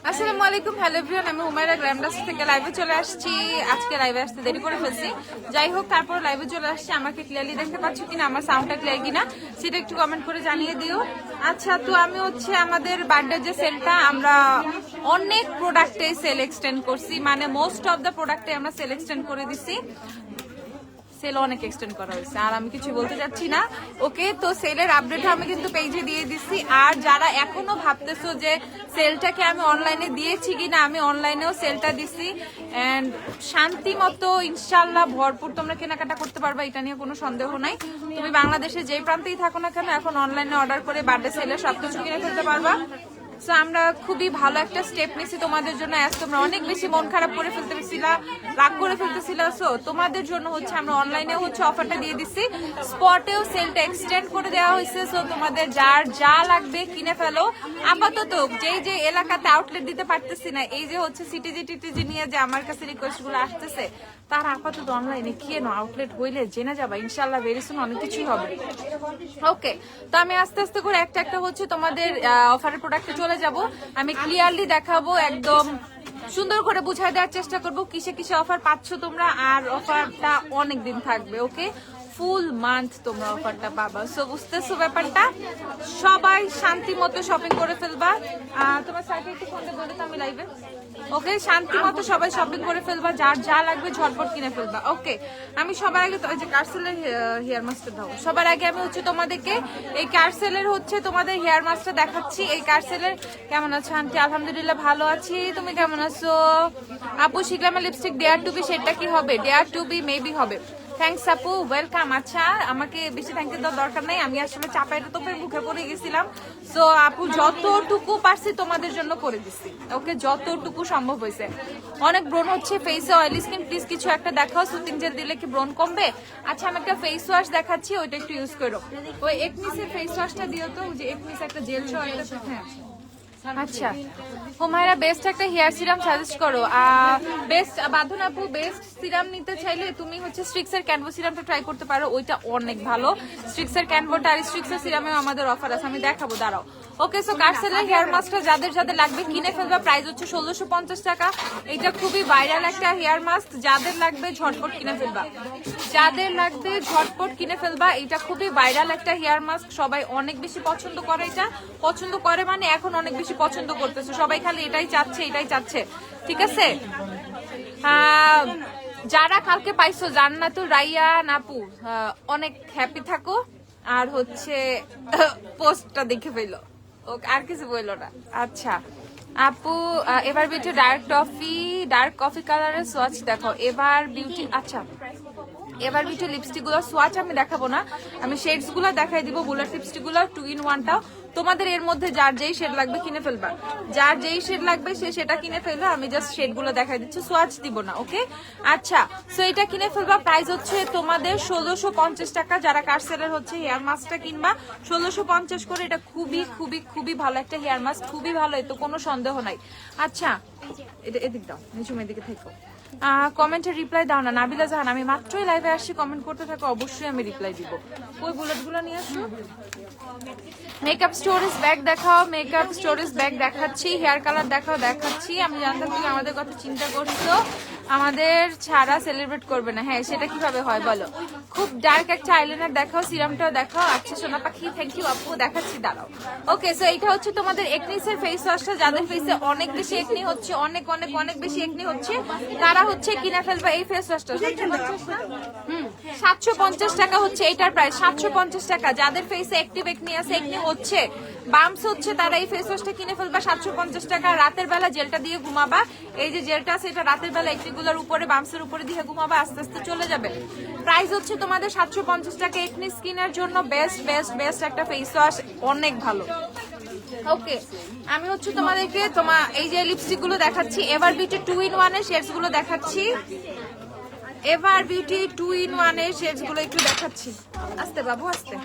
আসসালামু আলাইকুম, hello everyone, আমি হুমায়রা গ্র্যান্ডাস থেকে লাইভে চলে আসছি। আজকে লাইভে আসতে দেরি করে ফেলছি, যাই হোক তারপর লাইভে চলে আসছি। আমাকে ক্লিয়ারলি দেখতে পাচ্ছ কিনা, আমার সাউন্ডটা ক্লিয়ার কিনা সেটা একটু কমেন্ট করে জানিয়ে দিও। আচ্ছা, তো আমি হচ্ছে আমাদের বার্থডে যে সেলটা, আমরা অনেক প্রোডাক্টে সেল এক্সটেন্ড করছি, মানে মোস্ট অফ দ্য প্রোডাক্টে আমরা সেল এক্সটেন্ড করে দিছি। সেল অনেক এক্সটেন্ড করা হয়েছে, আর আমি কিছু বলতে চাচ্ছি না। ওকে, তো সেলের আপডেট আমি কিন্তু পেজে দিয়ে দিচ্ছি। আর যারা এখনো ভাবতেছো যে সেলটাকে আমি অনলাইনে দিয়েছি কিনা, আমি অনলাইনেও সেলটা দিছি। এন্ড শান্তি মতো ইনশাল্লাহ ভরপুর তোমরা কেনাকাটা করতে পারবা, এটা নিয়ে কোনো সন্দেহ নাই। তুমি বাংলাদেশে যেই প্রান্তেই থাকো না কেন, এখন অনলাইনে অর্ডার করে বার্থডে সেলে সবকিছু কিনে ফেলতে পারবা। সো আমরা খুবই ভালো একটা স্টেপ নিছি তোমাদের জন্য। আজ তোমরা অনেক বেশি মন খারাপ করে ফেলতেছিলা, রাগ করে ফেলতেছিলা, সো তোমাদের জন্য হচ্ছে আমরা অনলাইনেও হচ্ছে অফারটা দিয়ে দিচ্ছি, স্পটেও সেলটা এক্সটেন্ড করে দেওয়া হয়েছে। সো তোমাদের যার যা লাগবে কিনে ফেলো। আপাতত যেই যে এলাকাতে আউটলেট দিতে পারতেছি না, এই যে হচ্ছে সিটিজি টিটিজি নিয়ে যে আমার কাছে রিকোয়েস্ট গুলো আসতেছে, তার আপাতত অনলাইনে কেন, আউটলেট হইলে জেনে যাবা ইনশাল্লাহ ভেরি সুন অনেক কিছুই হবে। ওকে, তো আমি আস্তে আস্তে করে একটা একটা হচ্ছে তোমাদের অফারের প্রোডাক্টে চলে যাব। আমি ক্লিয়ারলি দেখাবো, একদম সুন্দর করে বুঝাই দেওয়ার চেষ্টা করব কিসে কিসে অফার পাচ্ছ তোমরা, আর অফারটা অনেক দিন থাকবে। ওকে, ফুল মান্থ তোমরা অফারটা পাবা। সো বুঝতেছো ব্যাপারটা, সবাই শান্তি মতো শপিং করে ফেলবা। তোমার সাইডে একটু ফোনটা বলে তো আমি লাইভে। ওকে, শান্তি মতো সবাই শপিং করে ফেলবা, যার যা লাগবে ঝটপট কিনে ফেলবা। ওকে, আমি সবার আগে তো এই যে কার্সেলের হেয়ার মাস্কটা দাও। সবার আগে আমি হচ্ছে তোমাদেরকে এই কার্সেলের হচ্ছে তোমাদের হেয়ার মাস্কটা দেখাচ্ছি। এই কার্সেলের কেমন আছো আন্টি? আলহামদুলিল্লাহ ভালো আছি, তুমি কেমন আছো? আপু শিখলাম লিপস্টিক ডেয়ার টু বি, সেটা কি হবে? ডেয়ার টু বি মেবি হবে। থ্যাংকস আপু, ওয়েলকাম। আচ্ছা, আমাকে বেশি থ্যাংক ইউ দেওয়ার দরকার নাই, আমি আসলে চাপাইটা তো মুখে পড়ে গেছিলাম। সো আপু যতটুকু পারছি তোমাদের জন্য করে দিচ্ছি। ওকে, যতটুকু সম্ভব হয়েছে। অনেক ব্রণ হচ্ছে ফেসে, অয়েলি স্কিন, প্লিজ কিছু একটা দেখাও। সুতিং জেল দিলে কি ব্রণ কমবে? আচ্ছা, আমি একটা ফেস ওয়াশ দেখাচ্ছি, ওইটা একটু ইউজ করো। ওই একনিসের ফেস ওয়াশটা দিও তো, যে একনিস একটা জেল সহ একটা। হ্যাঁ, আচ্ছা হুমায়রা, বেস্ট একটা হেয়ার সিরাম সাজেস্ট করো। বেস্ট বাঁধন আপু, বেস্ট সিরাম নিতে চাইলে তুমি হচ্ছে স্ট্রিক্সের ক্যানভো সিরামটা ট্রাই করতে পারো, ওইটা অনেক ভালো। স্ট্রিক্সের ক্যানভোটা আর স্ট্রিক্সের সিরামেও আমাদের অফার আছে, আমি দেখাবো, দাঁড়াও। ওকে, সো কার্সেলের হেয়ার মাস্কটা যাদের যাদের লাগবে কিনে ফেলবা, প্রাইস হচ্ছে 1650 টাকা। এটা খুবই ভাইরাল একটা হেয়ার মাস্ক, যাদের লাগবে ঝটপট কিনে ফেলবা, যাদের লাগবে ঝটপট কিনে ফেলবা। এটা খুবই ভাইরাল একটা হেয়ার মাস্ক, সবাই অনেক বেশি পছন্দ করে। এটা পছন্দ করে মানে এখন অনেক বেশি পছন্দ করতেছে, সবাই খালি এটাই চাচ্ছে, এটাই চাচ্ছে। ঠিক আছে, যারা কালকে পাইছো জান্নাতুর রাইয়ান আপু, অনেক হ্যাপি থাকো। আর হচ্ছে পোস্টটা দেখে ফেলো, ওকে, আর কিছু বললো না। আচ্ছা আপু, এবার বিউটি ডার্ক কফি কালারের সোয়াচ দেখো। এবার বিউটি, আচ্ছা এবার বিউটি লিপস্টিক গুলো সোয়াচ আমি দেখাবো না, আমি শেডস গুলো দেখাই দিব। বুলেট লিপস্টিক গুলো 2 in 1টা তোমাদের এর মধ্যে যার যেই শেড লাগবে কিনে ফেলবা, যার যেই শেড লাগবে সে সেটা কিনে ফেলবা। আমি জাস্ট শেড গুলো দেখাই দিচ্ছি, সোয়াচ দিব না। ওকে, আচ্ছা, সো এটা কিনে ফেলবা। প্রাইস হচ্ছে তোমাদের 1650 টাকা। যারা কার্সেলের হচ্ছে হেয়ার মাস্কটা কিনবা 1650 করে। এটা খুবই খুবই খুবই ভালো একটা হেয়ার মাস্ক, খুবই ভালো, এতো কোনো সন্দেহ নাই। আচ্ছা, এটা এদিক দাও, নিচু মেয়েদিকে থাকো। কমেন্টে রিপ্লাই দাও না নাবিলা জাহান, আমি মাত্রই লাইভে আসছি, কমেন্ট করতে থাকো, অবশ্যই আমি রিপ্লাই দিব। ওই বুলেটগুলো নিয়ে আসো। মেকআপ স্টোরেজ ব্যাগ দেখাও, মেকআপ স্টোরেজ ব্যাগ দেখাচ্ছি। হেয়ার কালার দেখাও, দেখাচ্ছি। আমি জানতাম তুমি আমাদের কথা চিন্তা করছো, আমাদের ছাড়া সেলিব্রেট করবে না। হ্যাঁ, সেটা কিভাবে হয় বলো? খুব ডার্ক একটা আইলাইনার দেখাও, সিরামটাও দেখাও। আচ্ছা সোনা পাখি, থ্যাংক ইউ আপু, দেখাচ্ছি, দাঁড়াও। ওকে, সো এইটা হচ্ছে তোমাদের একনিসের ফেস ওয়াশটা। যাদের ফেসে অনেক বেশি একনি হচ্ছে, অনেক অনেক অনেক বেশি একনি হচ্ছে, তারা হচ্ছে কিনে ফেলবা এই ফেস ওয়াশটা। 750 টাকা হচ্ছে এইটার প্রাইস, 750 টাকা। যাদের ফেসে অ্যাক্টিভ একনি আছে, একনি হচ্ছে, বামস হচ্ছে, তারা এই ফেস ওয়াশটা কিনে ফেলবা 750 টাকা। রাতের বেলা জেলটা দিয়ে ঘুমাবা, এই যে জেলটা আছে এটা রাতের বেলা একনিগুলোর উপরে, বামসের উপরে দিয়ে ঘুমাবা, আস্তে আস্তে চলে যাবে। প্রাইস হচ্ছে তোমাদের 750 টাকা। একনি স্কিনের জন্য বেস্ট বেস্ট বেস্ট একটা ফেস ওয়াশ, অনেক ভালো। ওকে, আমি হচ্ছে তোমাদেরকে এই যে লিপস্টিক গুলো দেখাচ্ছি। এভার বিউটি 2 in 1 এর শেডস গুলো দেখাচ্ছি। এভার বিউটি 2 in 1 এর শেডস গুলো একটু দেখাচ্ছি। আস্তে বাবু, আস্তে।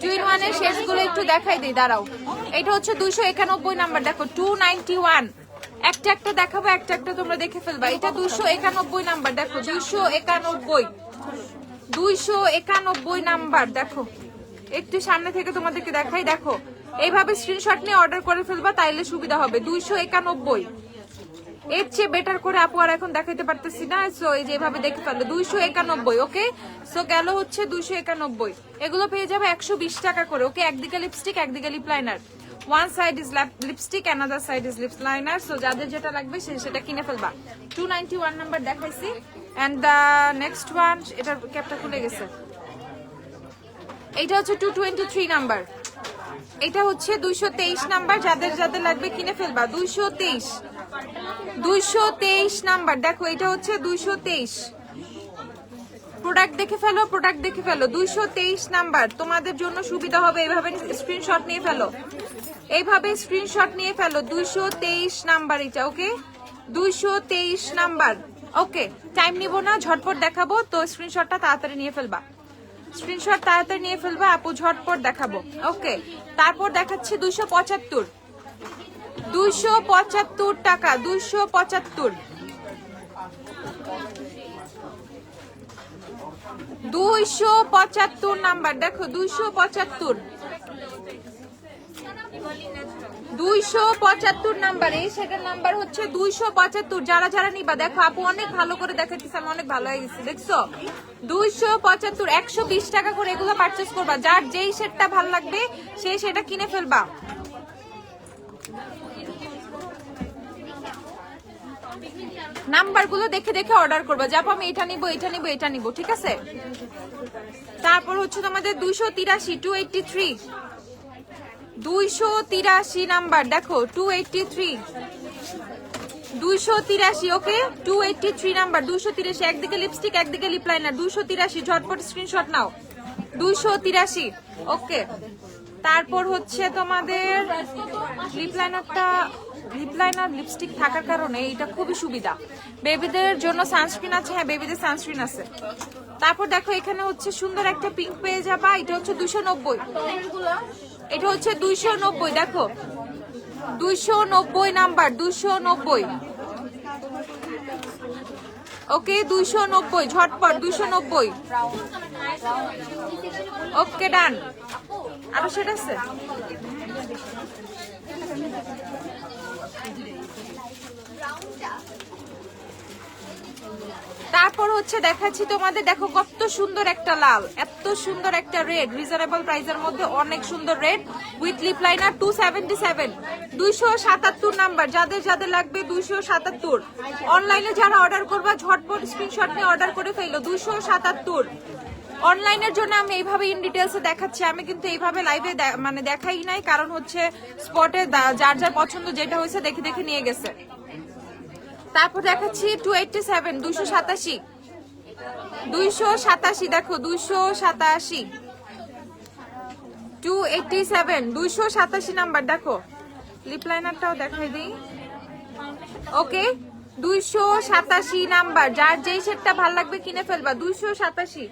2 in 1 এর শেডস গুলো একটু দেখাই দিই, দাঁড়াও। এটা হচ্ছে 291 নাম্বার, দেখো 291। একটা একটা দেখাবো, একটা একটা তোমরা দেখে ফেলবা। এটা 291 নাম্বার, দেখো 291 নাম্বার, দেখো একটু সামনে থেকে তোমাদেরকে দেখাই, দেখো এইভাবে স্ক্রিনশট নিয়ে অর্ডার করে ফেলবা, তাইলে সুবিধা হবে। 291, এর চেয়ে বেটার করে আপু আর এখন দেখাইতে পারতেছি না, সো এই যে এভাবে দেখে ফেললো 291। ওকে, সো গেল হচ্ছে 291। এগুলো পেয়ে যাবে 120 টাকা করে। ওকে, একদিকে লিপস্টিক একদিকে lip liner, one side is lipstick another side is lip liner. So যাদের যেটা লাগবে সেটা কিনে ফেলবা। 291 নাম্বার দেখাইছি। এন্ড দ্য নেক্সট ওয়ান, এটার ক্যাপটা খুলে গেছে। এটা হচ্ছে 223 নাম্বার, এটা হচ্ছে 223 নাম্বার। যাদের যাদের লাগবে কিনে ফেলবা। 223 নাম্বার, দেখো এটা হচ্ছে 223। প্রোডাক্ট দেখে ফেলো, প্রোডাক্ট দেখে ফেলো। 223 নাম্বার, তোমাদের জন্য সুবিধা হবে। এইভাবে স্ক্রিনশট নিয়ে ফেলো, এইভাবে স্ক্রিনশট নিয়ে ফেলো। 223 নাম্বার এটা। ওকে, 223 নাম্বার। ওকে, টাইম নিব না, ঝটপট দেখাবো, তো স্ক্রিনশটটা তাড়াতাড়ি নিয়ে ফেলবা। স্ক্রিনশট তাড়াতাড়ি নিয়ে ফেলবা আপু, ঝটপট দেখাবো। ওকে, তারপর দেখাচ্ছি 275 টাকা। 275 নাম্বার, দেখো 275 নাম্বার। এই সেটার নাম্বার হচ্ছে 275। যারা যারা নিবা, দেখো আপু অনেক ভালো করে দেখাচ্ছিস, আমি অনেক ভালো হয়ে গেছি, দেখছো? 275, 120 টাকা করে এগুলো পারচেস করবা। যার যেই সেটটা ভালো লাগবে সে সেটা কিনে ফেলবা। নাম্বারগুলো দেখে দেখে অর্ডার করবা, যাবো আমি এটা নিবো, এটা নিবো, এটা নিবো, ঠিক আছে? তারপর হচ্ছে তোমাদের 283, 283 নাম্বার, দেখো 283। ওকে, 283 নাম্বার, 283। একদিকে লিপস্টিক একদিকে লিপ লাইনার, 283। ঝটপট স্ক্রিনশট নাও, 283। ওকে, তারপর হচ্ছে তোমাদের লিপ লাইনার লিপস্টিক থাকার কারণে এটা খুবই সুবিধা। বেবিদের জন্য সানস্ক্রিন আছে, হ্যাঁ বেবিদের সানস্ক্রিন আছে। তারপর দেখো এখানে হচ্ছে সুন্দর একটা পিঙ্ক পেয়ে যাবা, এটা হচ্ছে 290। এটা হচ্ছে 290, দেখো 290 নাম্বার, 290। ওকে, 290, ঝটপট 290। ওকে, ডান। আরো সেটা আছে। তারপর হচ্ছে দেখাচ্ছি তোমাদের, দেখো কত সুন্দর একটা লাল, এত সুন্দর একটা রেড, রিজনেবল প্রাইসের মধ্যে অনেক সুন্দর red with lip liner. 277, 277 number. যাদের যাদের লাগবে 277। অনলাইনে যারা অর্ডার করবা ঝটপট স্ক্রিনশট নিয়ে অর্ডার করে ফেলো। 277 অনলাইনের জন্য আমি এইভাবে ইন ডিটেলসে দেখাচ্ছি। আমি কিন্তু এইভাবে লাইভে মানে দেখাই নাই, কারণ হচ্ছে স্পটে যার যার পছন্দ যেটা হয়েছে দেখে দেখে নিয়ে গেছে। তারপর দেখাচ্ছি 287, 287, দেখো 287, 287, 287 নাম্বার। দেখো লিপ লাইনারটাও দেখাই দিই। ওকে, 287 নাম্বার। যার যেই সেটটা ভালো লাগবে কিনে ফেলবা। 287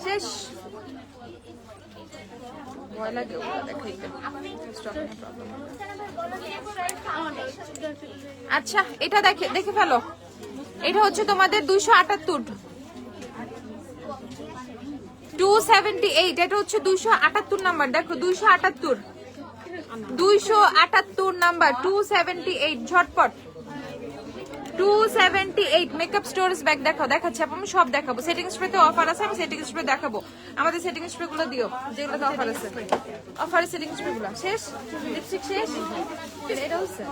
শেষ। আচ্ছা, এটা দেখে ফেলো। এটা হচ্ছে তোমাদের 278, 278। এটা হচ্ছে 278 নাম্বার, দেখো 278 নাম্বার, 278। ঝটপট 278 মেকআপ স্টোরেজ ব্যাগ। দেখাচ্ছি আমি সব দেখাবো। সেটিং স্প্রেতে অফার আছে, আমি সেটিং স্প্রে দেখাবো। আমাদের সেটিং স্প্রে গুলো দিও, যেগুলোতে অফার আছে। অফারে সেটিং স্প্রে গুলো শেষ, লিপস্টিক শেষ। এটা হচ্ছে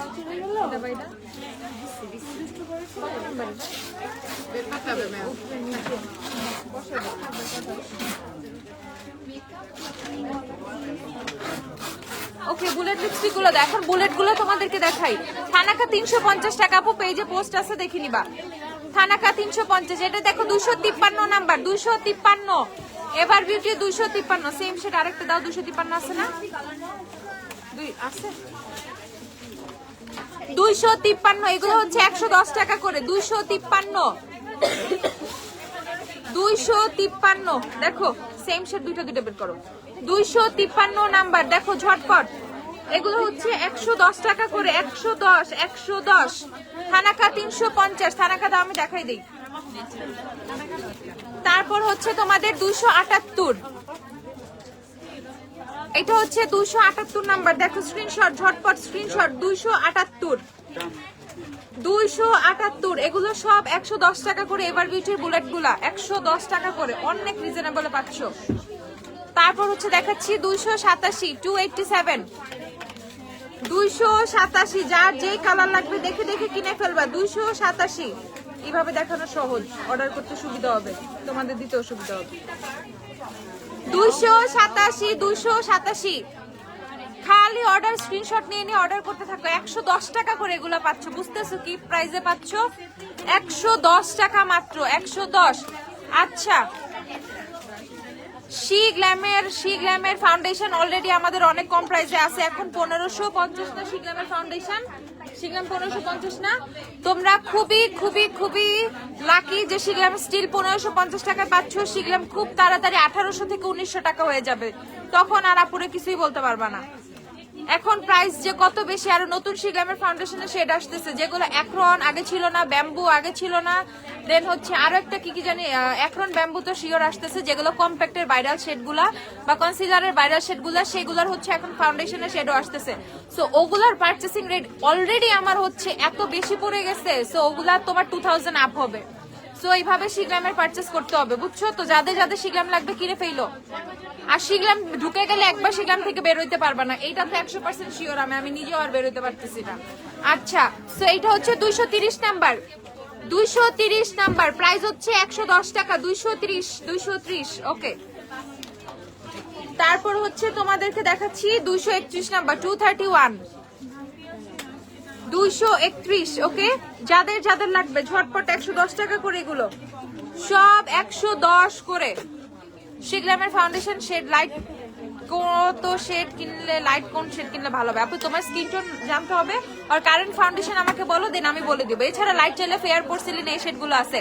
ওকে, বুলেট লিপস্টিক গুলো দেখো। বুলেট গুলো তোমাদেরকে দেখাই। থানাকা 350 টাকা, আপু পেজে পোস্ট আছে, দেখে নিবা। থানাকা 350। এটা দেখো 253 নাম্বার, 253। এবার বিউটি 253। সেম সেট আরেকটা দাও, 253 আছে না? দুই আছে, 253। এগুলো হচ্ছে 110 টাকা করে, 253। 253, দেখো সেম সেট দুইটা বের করো। 253 নাম্বার, দেখো ঝটপট। এগুলো হচ্ছে 110 টাকা করে, 110। থানাকা 350। থানাকা দাও, আমি দেখাই দিই। তারপর হচ্ছে তোমাদের 278, এটা হচ্ছে 278 নাম্বার, দেখো স্ক্রিনশট, ঝটপট স্ক্রিনশট। 278 এগুলো সব 110 টাকা করে। এবার বিউটির বুলেট গুলা 110 টাকা করে, অনেক রিজনেবল পাচ্ছ। তারপর হচ্ছে দেখাচ্ছি 287, 287, 287, যার যেই কালার লাগবে দেখে দেখে কিনে ফেলবা। 287 এইভাবে দেখানো সহজ, অর্ডার করতে সুবিধা হবে, তোমাদের দিতেও সুবিধা হবে। 287, 287, খালি অর্ডার স্ক্রিনশট নিয়ে নিয়ে অর্ডার করতে থাকো। 110 টাকা করে এগুলো পাচ্ছ, বুঝতেছো কি প্রাইসে পাচ্ছ? 110 টাকা মাত্র, 110। আচ্ছা, শি গ্ল্যামের ফাউন্ডেশন অলরেডি আমাদের অনেক কম প্রাইসে আছে, এখন 1550 না শি গ্ল্যামের ফাউন্ডেশন, শি গ্ল্যাম 1550 না। তোমরা খুবই খুবই খুবই লাকি যে শি গ্ল্যাম স্টিল 1550 টাকায় পাচ্ছ। শি গ্ল্যাম খুব তাড়াতাড়ি 1800 থেকে 1900 টাকা হয়ে যাবে, তখন আর আপুরে কিছুই বলতে পারবা না। এখন প্রাইস যে কত বেশি, আর নতুন শি গ্ল্যামের ফাউন্ডেশনের শেড আসতেছে, যেগুলো অ্যাক্রন আগে ছিল না, ব্যাম্বু আগে ছিল না, দেন হচ্ছে আরো একটা কি জানি, অ্যাক্রন ব্যাম্বু তো শিওর আসতেছে, যেগুলো কম্প্যাক্টের ভাইরাল শেডগুলা বা কনসিলারের ভাইরাল শেডগুলা, সেগুলোর হচ্ছে এখন ফাউন্ডেশনের শেডও আসতেছে। সো ওগুলার পারচেসিং রেট অলরেডি আমার হচ্ছে এত বেশি পড়ে গেছে, সো ওগুলা তোমার 2000 আপ হবে। সো এইভাবে শি গ্ল্যামের পারচেস করতে হবে, বুঝছো তো? যাদের যাদের শি গ্ল্যাম লাগবে কিনে ফেলো। আর শি গ্ল্যাম ঢুকে গেলে একবার শি গ্ল্যাম থেকে বের হইতে পারবা না, এইটা তো 100% শিওর। আমি নিজেও আর বের হইতে পারতেছি না। আচ্ছা, সো এইটা হচ্ছে 230 নাম্বার, 230 নাম্বার, প্রাইস হচ্ছে 110 টাকা। 230, ওকে। তারপর হচ্ছে তোমাদেরকে দেখাচ্ছি 231 নাম্বার, 231, 231, ওকে। যাদের যাদের লাগবে ঝটপট 110 টাকা করে, এগুলো সব 110 করে। শি গ্ল্যামের ফাউন্ডেশন শেড লাইট কত শেড কিনলে, লাইট কোন শেড কিনলে ভালো হবে আপু? তোমার স্কিন টোন জানতে হবে, আর কারেন্ট ফাউন্ডেশন আমাকে বলো, দেন আমি বলে দিব। এছাড়া লাইট চাইলে ফেয়ার পোর্সিলিন এই শেডগুলো আছে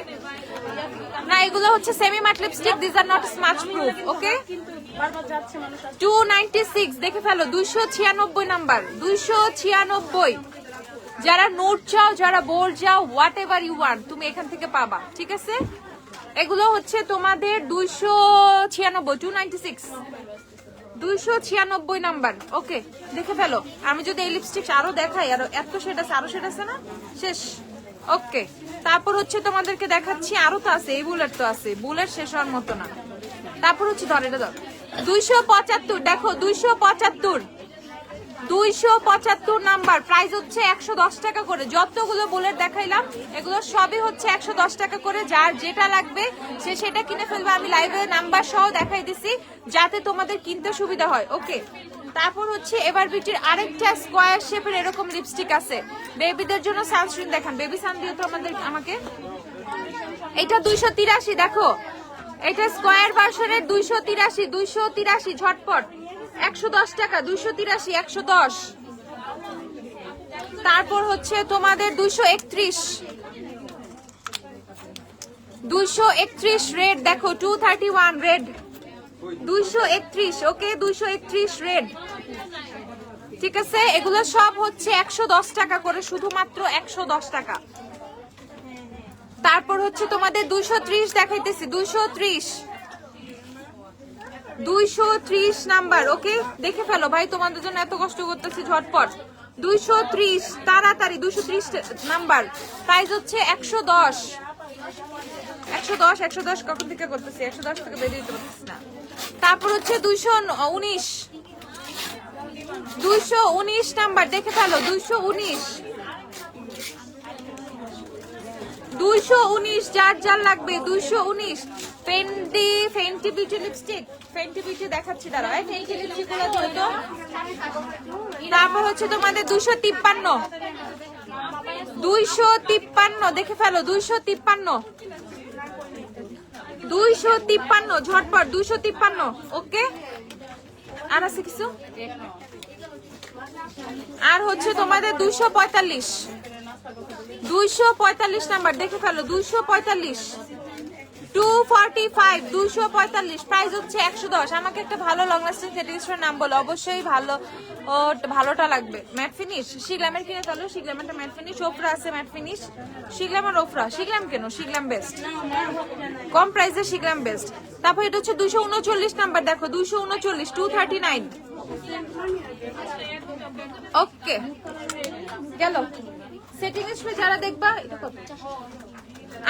না, এগুলো হচ্ছে semi matte lipstick, this are not smudge proof, okay. 296 দেখে ফেলো, 296 নাম্বার, 296। যারা নোট চাও, যারা বোল্ড চাও, হোয়াট এভার ইউ ওয়ান্ট, তুমি এখান থেকে পাবা, ঠিক আছে? এগুলো হচ্ছে তোমাদের 296, 296 নাম্বার, ওকে। দেখে ফেলো। আমি যদি এই লিপস্টিক আরো দেখাই, আরো এত শেড আছে, আরো শেড আছে না, শেষ, ওকে। তারপর হচ্ছে তোমাদেরকে দেখাচ্ছি, আরো তো আছে, এই বুলেট তো আছে, বুলেট শেষ হওয়ার মতো না। তারপর হচ্ছে ধর, এটা ধর, 275, দেখো 275 নাম্বার, প্রাইস হচ্ছে 110 টাকা করে। যতগুলো বুলেট দেখাইলাম এগুলো সবই হচ্ছে 110 টাকা করে। যার যেটা লাগবে সে সেটা কিনে ফেলবে, আমি লাইভে নাম্বার সহ দেখাই দিছি যাতে তোমাদের কিনতে সুবিধা হয়, ওকে। তারপর হচ্ছে এবার বিউটির আরেকটা স্কোয়ার শেপের এরকম লিপস্টিক আছে, বেবিদের জন্য সানস্ক্রিন দেখান, বেবি সান দিও তো আমাকে। এটা 283, দেখো এটা স্কোয়ার ভার্সনের 283, ঝটপট 110 টাকা, 283, 110। তারপর হচ্ছে তোমাদের 231 রেড, দেখো 231 রেড, 231, ওকে, 231 রেড, ঠিক আছে। এগুলো সব হচ্ছে 110 টাকা করে, শুধুমাত্র 110 টাকা। তারপর হচ্ছে তোমাদের 230 দেখাইতেছি, 230 নাম্বার, ওকে। দেখে ফেলো ভাই, তোমাদের জন্য এত কষ্ট করতেছি, ঝটপট 230 তাড়াতাড়ি। 230 নাম্বার, প্রাইস হচ্ছে 110, 110 কখন থেকে করতেছি, 110 থেকে বেরিয়ে দিতে পারতেছি না। তারপর হচ্ছে 219 নাম্বার, দেখে ফেলো, 219, যার যার লাগবে 219। Fenty beauty lipstick, Fenty beauty দেখাচ্ছি, দাঁড়াও, ফেন্টি লিপস্টিক গুলো ধরতো। তারপর হচ্ছে তোমাদের 253, দেখে ফেলো, 253, ঝটপট 253, ওকে। আর আছে কিছু, আর হচ্ছে তোমাদের 245 নাম্বার, দেখে ফেলো, 245, 245, 245, প্রাইস হচ্ছে 110। আমাকে একটা ভালো লং লাস্টিং সেটিসফাইড নাম বলো, অবশ্যই ভালোটা লাগবে। ম্যাট ফিনিশ, শি গ্ল্যামের কিনে চলো, শি গ্ল্যামেরটা ম্যাট ফিনিশ, ওফরা আছে ম্যাট ফিনিশ, শি গ্ল্যাম আর ওফরা। শি গ্ল্যাম কেন, শি গ্ল্যাম বেস্ট, কম প্রাইসে শি গ্ল্যাম বেস্ট। তারপর এটা হচ্ছে 239 নাম্বার, দেখো 239, 239, ওকে গেল। সেটিং স্প্রে যারা দেখবা,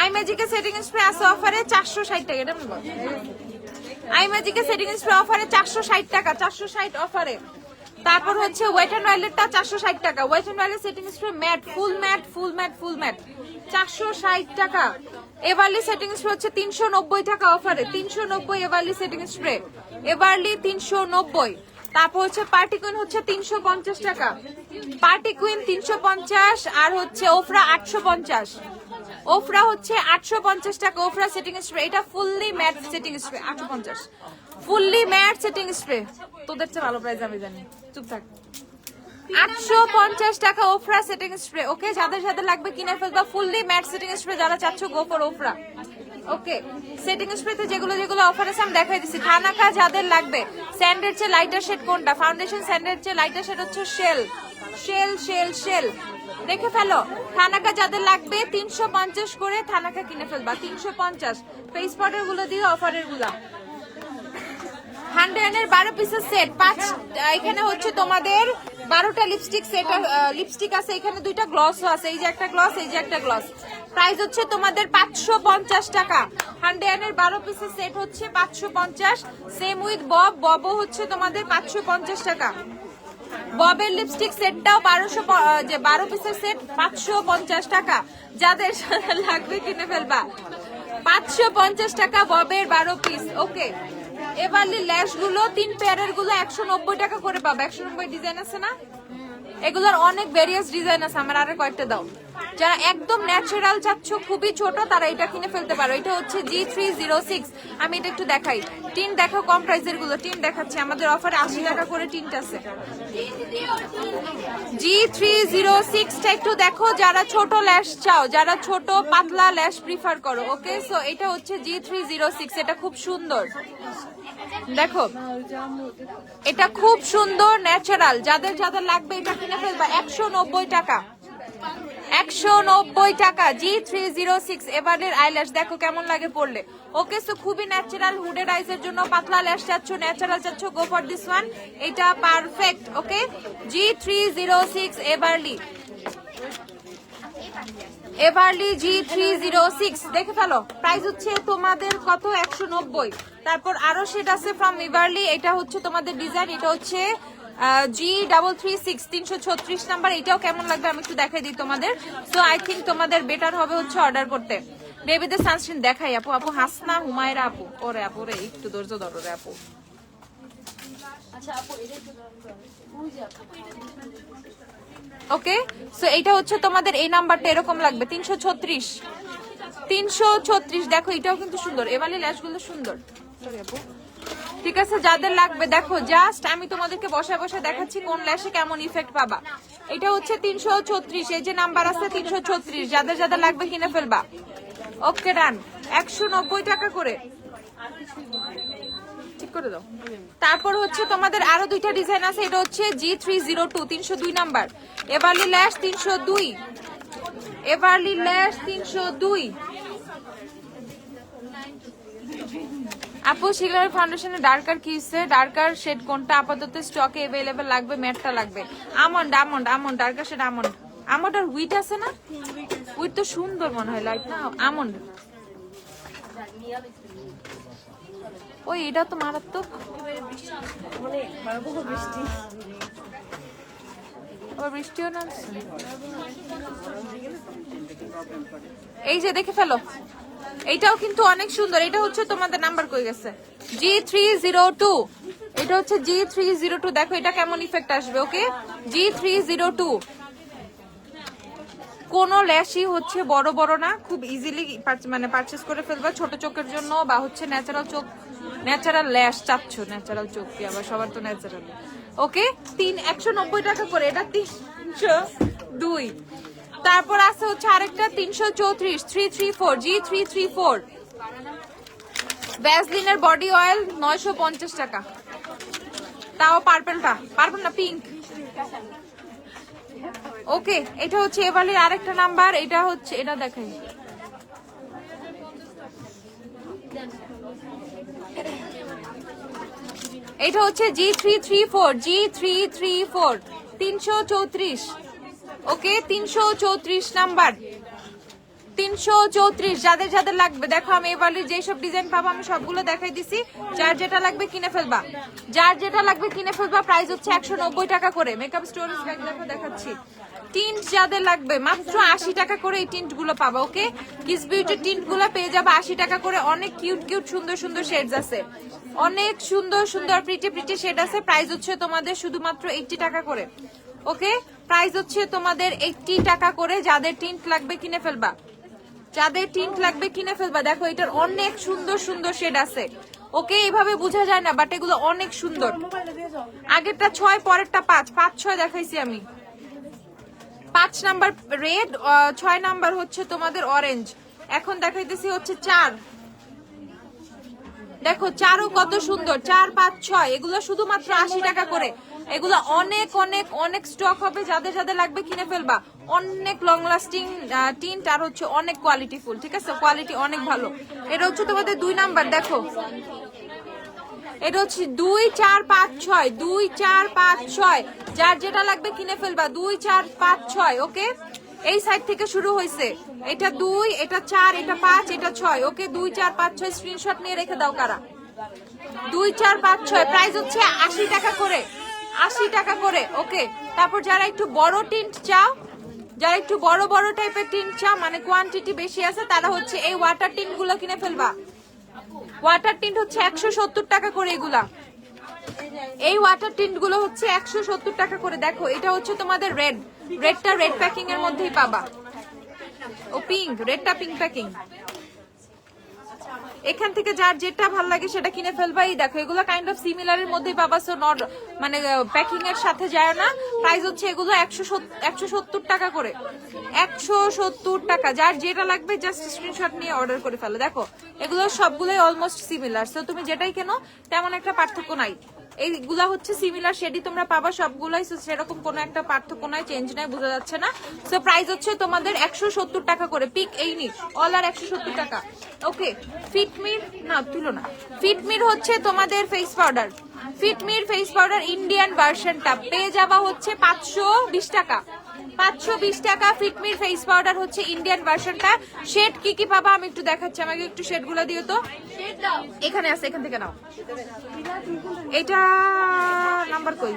আই ম্যাজিকের সেটিং স্প্রে আছে অফারে 460 টাকা। এটা বলবো আই ম্যাজিকের সেটিং স্প্রে অফারে 460 টাকা, 460 অফারে। তারপর হচ্ছে ওয়েট এন্ড ওয়াইল্ডেরটা 460 টাকা। ওয়েট এন্ড ওয়াইল্ডের setting spray matte, full matte, full matte, full matte 460 টাকা। এভারলি সেটিং স্প্রে হচ্ছে 390 টাকা অফারে, 390 এভারলি সেটিং স্প্রে, এভারলি 390। তারপর হচ্ছে পার্টি কুইন হচ্ছে 350 টাকা, পার্টি কুইন 350, আর হচ্ছে ওফরা 850। ওফরা হচ্ছে 850 টাকা, ওফরা সেটিং স্প্রে। এটা fully matte setting spray 850, fully matte setting spray. তোদের চেয়ে ভালো প্রাইস আমি জানি, চুপ থাক। 850 টাকা ওফরা সেটিং স্প্রে। ওকে, যাদের যাদের লাগবে কিনে ফেলবা। ফুললি ম্যাট সেটিং স্প্রে যারা চাচ্ছ, গো ফর ওফরা। ওকে, সেটিং স্প্রেতে যেগুলো যেগুলো অফার আছে আমি দেখাই দিচ্ছি। থানাকা যাদের লাগবে, স্যান্ডের চেয়ে লাইটার শেড কোনটা? ফাউন্ডেশন স্যান্ডের চেয়ে লাইটার শেড হচ্ছে শেল, শেল, শেল, শেল। দেখে ফেলো। থানাকা যাদের লাগবে 350 করে থানাকা কিনে ফেলবা, 350। ফেস পাউডার গুলো দিয়ে অফারের গুলা 100 এর 12 পিসের সেট 5। এখানে হচ্ছে তোমাদের 12টা লিপস্টিক সেট, লিপস্টিক আছে এখানে, 2টা গ্লসও আছে। এই যে একটা গ্লস, এই যে একটা গ্লস। প্রাইস হচ্ছে তোমাদের 550 টাকা। 100 এর 12 পিসের সেট হচ্ছে 550। সেম উইথ বব, ববও হচ্ছে তোমাদের 550 টাকা। ববের লিপস্টিক সেটটাও 12 পিসের সেট 550 টাকা। যাদের লাগবে কিনে ফেলবা, 550 টাকা ববের 12 পিস। ওকে, এবারলি ল্যাশ গুলো 3 পেয়ারের গুলো 190 টাকা করে পাবে। 190 ডিজাইন আছে না, এগুলোর অনেক ভেরিয়াস ডিজাইন আছে। আমার আরো কয়েকটা দাও। যারা একদম ন্যাচারাল চাচ্ছ, খুবই ছোট, তারা এটা কিনে ফেলতে পারো। এটা হচ্ছে G306। আমি এটা একটু দেখাই। টিন দেখো, কম প্রাইসের গুলো টিন দেখাচ্ছি। আমাদের অফারে 80 টাকা করে টিনটা আছে। G306 টা একটু দেখো, যারা ছোট ল্যাশ চাও, যারা ছোট পাতলা ল্যাশ প্রিফার করো। ওকে, সো এটা হচ্ছে G306। এটা খুব সুন্দর, দেখো এটা খুব সুন্দর ন্যাচারাল। যাদের যাদের লাগবে এটা কিনে ফেলবা। 190 টাকা, 190 টাকা। G306 এবারের আইল্যাশ দেখো কেমন লাগে পরলে। ওকে, সো খুবই ন্যাচারাল। হুডেড আইজের জন্য পাতলা ল্যাশ চাচ্ছ, ন্যাচারাল চাচ্ছ, গো ফর দিস ওয়ান। এটা পারফেক্ট। ওকে, G306 এবারলি, এভারলি G306 দেখে ফেলো। প্রাইস হচ্ছে তোমাদের কত? 190। তারপর আরো শেড আছে ফ্রম এভারলি। এটা হচ্ছে তোমাদের ডিজাইন, এটা হচ্ছে G336 336 নাম্বার। এটাও কেমন লাগবে আমি একটু দেখাই দিই তোমাদের। সো আই থিঙ্ক তোমাদের বেটার হবে হচ্ছে অর্ডার করতে। বেবিদের সানস্ক্রিন দেখাই। আপু, আপু হাসনা, হুমায়রা আপু। ওরে আপু রে, একটু ধৈর্য ধরো রে আপু। ওকে, সো এটা হচ্ছে তোমাদের এই নাম্বারটা এরকম লাগবে 336 336। দেখো এটাও কিন্তু সুন্দর, এবারে ল্যাশগুলো সুন্দর। সরি আপু, ঠিক আছে। যাদের লাগবে দেখো, জাস্ট আমি তোমাদেরকে বসে বসে দেখাচ্ছি কোন ল্যাশে কেমন ইফেক্ট পাবা। এটা হচ্ছে 336, এই যে নাম্বার আছে 336। যাদের যাদের লাগবে কিনে ফেলবা। ওকে, ডান। 190 টাকা করে, ঠিক করে দাও। তারপর হচ্ছে তোমাদের আরো 2টা ডিজাইন আছে। এটা হচ্ছে G302 302 নাম্বার। এভারলি ল্যাশ 302, এভারলি ল্যাশ 302। আপু, শিলার ফাউন্ডেশনে ডার্কার কি হচ্ছে? ডার্কার শেড কোনটা আপাতত স্টকে अवेलेबल লাগবে? ম্যাটটা লাগবে। Almond, almond, almond, darker shade almond. Almond আর হুইট আছে না? হুইট তো সুন্দর মনে হয়, লাইট না? আমন্ড। ওই এটা তো মারাত্মক। আবার বৃষ্টিও না। এই যে দেখে ফেলো, এইটাও কিন্তু অনেক সুন্দর। এটা হচ্ছে তোমাদের নাম্বার কই গেছে? G302। এটা হচ্ছে G302। দেখো এটা কেমন ইফেক্ট আসবে। ওকে, G302। কোনো ল্যাশই হচ্ছে বড় বড় না, খুব ইজিলি মানে পারচেজ করে ফেলবা। ছোট চোখের জন্য বা হচ্ছে ন্যাচারাল চোখ, ন্যাচারাল ল্যাশ চাচ্ছ, ন্যাচারাল চোখ কি আবার সবার তো ন্যাচারাল। ওকে, 190 টাকা করে। এটা 302। তারপর আছে হচ্ছে আরেকটা 334 334 G334। ভ্যাসলিনের বডি অয়েল 950 টাকা। তাও পার্পলটা, পার্পল না, পিঙ্ক। ওকে, এটা হচ্ছে এভারের আরেকটা নাম্বার। এটা হচ্ছে, এটা দেখাই। এটা হচ্ছে G334 G334 334 ওকে 334 নাম্বার 334 যাদের যাদের লাগবে দেখো আমি এবারে যেসব ডিজাইন পাবো আমি সবগুলো দেখাই দিছি যার যেটা লাগবে কিনে ফেলবা যার যেটা লাগবে কিনে ফেলবা প্রাইস হচ্ছে 190 টাকা করে মেকআপ স্টোরেজ ব্যাগ দেখো দেখাচ্ছি টিন্ট যাদের লাগবে মাত্র 80 টাকা করে এই টিন্ট গুলো পাবা ওকে কিস বিউটি টিন্ট গুলো পেয়ে যাবে 80 টাকা করে অনেক কিউট কিউট সুন্দর সুন্দর শেডস আছে অনেক সুন্দর সুন্দর প্রিটি প্রিটি শেড আছে প্রাইস হচ্ছে তোমাদের শুধুমাত্র 80 টাকা করে ওকে প্রাইস হচ্ছে তোমাদের 80 টাকা করে যাদের টিন্ট লাগবে কিনে ফেলবা যাদের টিন্ট লাগবে কিনে ফেলবা দেখো এটার অনেক সুন্দর সুন্দর শেড আছে ওকে এইভাবে বোঝা যায় না বাট এগুলো অনেক সুন্দর আগেরটা 6 পরেরটা 5 5 6 দেখাইছি আমি 5 নাম্বার রেড 6 নাম্বার হচ্ছে তোমাদের অরেঞ্জ এখন দেখাইতেছি হচ্ছে 4 দেখো 4ও কত সুন্দর 4 5 6 এগুলো শুধুমাত্র 80 টাকা করে এগুলো অনেক অনেক অনেক স্টক হবে যাদের যাদের লাগবে কিনে ফেলবা অনেক লং লাস্টিং টিন্ট আর হচ্ছে অনেক কোয়ালিটি ফুল ঠিক আছে কোয়ালিটি অনেক ভালো এটা হচ্ছে তোমাদের 2 নাম্বার দেখো এটা হচ্ছে 2 4 5 6 2 4 5 6 যার যেটা লাগবে কিনে ফেলবা 2 4 5 6 ওকে এই সাইড থেকে শুরু হয়েছে এটা 2 এটা 4 এটা 5 এটা 6 ওকে 2 4 5 6 স্ক্রিনশট নিয়ে রেখে দাও কারা 2 4 5 6 প্রাইস হচ্ছে 80 টাকা করে 80 টাকা করে ওকে তারপর যারা একটু বড় টিন্ট চাও যারা একটু বড় বড় টাইপের টিন্ট চাও মানে কোয়ান্টিটি বেশি আছে তারা হচ্ছে এই ওয়াটার টিন্ট গুলো কিনে ফেলবা ওয়াটার টিন্ট হচ্ছে 170 টাকা করে এগুলা এই ওয়াটার টিন্ট গুলো হচ্ছে 170 টাকা করে দেখো এটা হচ্ছে তোমাদের রেডটা রেড প্যাকিং এর মধ্যেই পাবা ও পিঙ্ক রেডটা পিঙ্ক প্যাকিং এখান থেকে যার যেটা ভালো লাগে সেটা কিনে ফেলবা এই দেখো এগুলো কাইন্ড অফ সিমিলার এর মধ্যেই পাবা সো নট মানে প্যাকিং এর সাথে যায় না প্রাইস হচ্ছে এগুলো 170 টাকা করে 170 টাকা যার যেটা লাগবে জাস্ট স্ক্রিনশট নিয়ে অর্ডার করে ফেলো দেখো এগুলো সবগুলোই অলমোস্ট সিমিলার সো তুমি যেটাই কেনো তেমন একটা পার্থক্য নাই এইগুলা হচ্ছে সিমিলার শেডই তোমরা পাবা সবগুলাই সেরকম কোনো একটা পার্থক্য নাই চেঞ্জ নাই বোঝা যাচ্ছে না সো প্রাইস হচ্ছে তোমাদের 170 টাকা করে পিক এই নি অল আর 170 টাকা ওকে ফিটমির না তুলো না ফিটমির হচ্ছে তোমাদের ফেস পাউডার ফিটমির ফেস পাউডার ইন্ডিয়ান ভার্সনটা পেয়ে যাওয়া হচ্ছে 520 টাকা 520 টাকা ফিটমির ফেস পাউডার হচ্ছে ইন্ডিয়ান ভার্সনটা শেড কি কি পাবা আমি একটু দেখাচ্ছি আমাকে একটু শেড গুলো দিও তো এখানে আছে এখান থেকে নাও এটা নাম্বার কই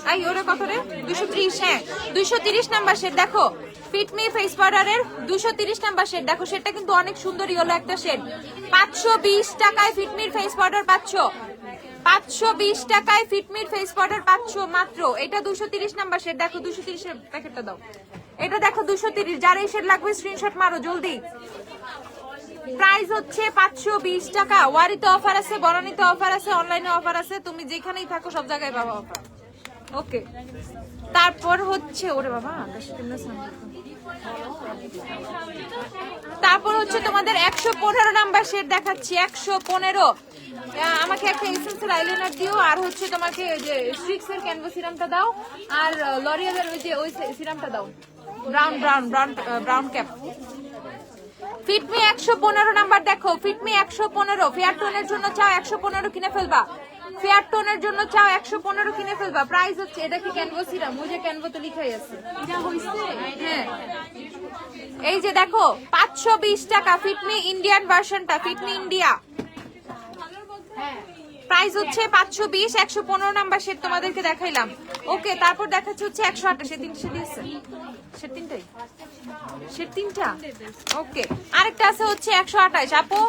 আই ওরে কত রে 230 হ্যাঁ 230 নাম্বার শেড দেখো ফিটমি ফেস পাউডারের 230 নাম্বার শেড দেখো শেডটা কিন্তু অনেক সুন্দর ইয়েলো একটা শেড 520 টাকায় ফিটমির ফেস পাউডার পাচ্ছ 520 টাকায় ফিটমির ফেস পাউডার পাচ্ছ মাত্র এটা 230 নাম্বার শেড দেখো 230 এর প্যাকেটটা দাও এটা দেখো 230 যার এই শেড লাগবে স্ক্রিনশট মারো জলদি প্রাইস হচ্ছে 520 টাকা ওয়ারিতে অফার আছে বনানীতে অফার আছে অনলাইনে অফার আছে তুমি যেখানেই থাকো সব জায়গায় পাবা অফার ওকে তারপর হচ্ছে ওরে বাবা তারপর হচ্ছে তোমাদের 115 নাম্বার শেড দেখাচ্ছি 115 আমাকে একটা এসেন্সিয়াল আইলাইনার দিও আর হচ্ছে তোমাকে যে স্ট্রিক্স এর ক্যানভাস সিরামটা দাও আর লরিয়ালের ওই সিরামটা দাও ব্রাউন ক্যাপ ফিটমি 115 নাম্বার দেখো ফিটমি 115 ফেয়ার টোনের জন্য চাও 115 কিনে ফেলবা ফেয়ার টোনের জন্য চাও 115 কিনে ফেলবা প্রাইস হচ্ছে এটা কি ক্যানভাস সিরাম ওই যে ক্যানভাতে লেখাই আছে এটা হইছে হ্যাঁ এই যে দেখো 520 টাকা ফিটমি ইন্ডিয়ান ভার্সনটা ফিটমি ইন্ডিয়া প্রাইস হচ্ছে 520 115 নাম্বার শেড তোমাদেরকে দেখাইলাম ওকে তারপর দেখাচ্ছি হচ্ছে 128 তিনটে শেড দিয়েছে শেড তিনটা ওকে আরেকটা আছে হচ্ছে 128 আপু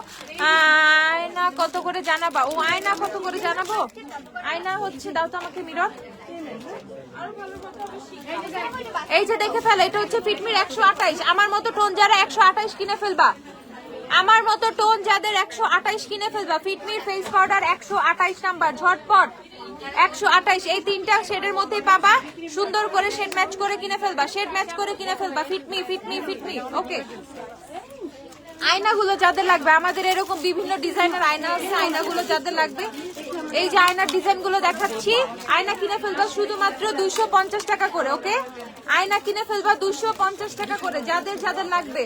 আয়না কত করে জানাবা ও আয়না কত করে জানাবো আয়না হচ্ছে দাও তো আমাকে মিরর এই যে দেখে ফেলো এটা হচ্ছে ফিটমির 128 আমার মতো টোন যারা 128 কিনে ফেলবা আমার মতো টোন যাদের 128 কিনে ফেলবা ফিটমির ফেস পাউডার 128 নাম্বার ঝটপট 128 এই তিনটা শেডের মধ্যেই পাবা সুন্দর করে শেড ম্যাচ করে কিনে ফেলবা শেড ম্যাচ করে কিনে ফেলবা ফিটমি ওকে আয়নাগুলো যাদের লাগবে আমাদের এরকম বিভিন্ন ডিজাইনের আয়না আছে আয়নাগুলো যাদের লাগবে এই যে আয়নার ডিজাইনগুলো দেখাচ্ছি আয়না কিনে ফেলবা শুধুমাত্র 250 টাকা করে ওকে আয়না কিনে ফেলবা 250 টাকা করে যাদের যাদের লাগবে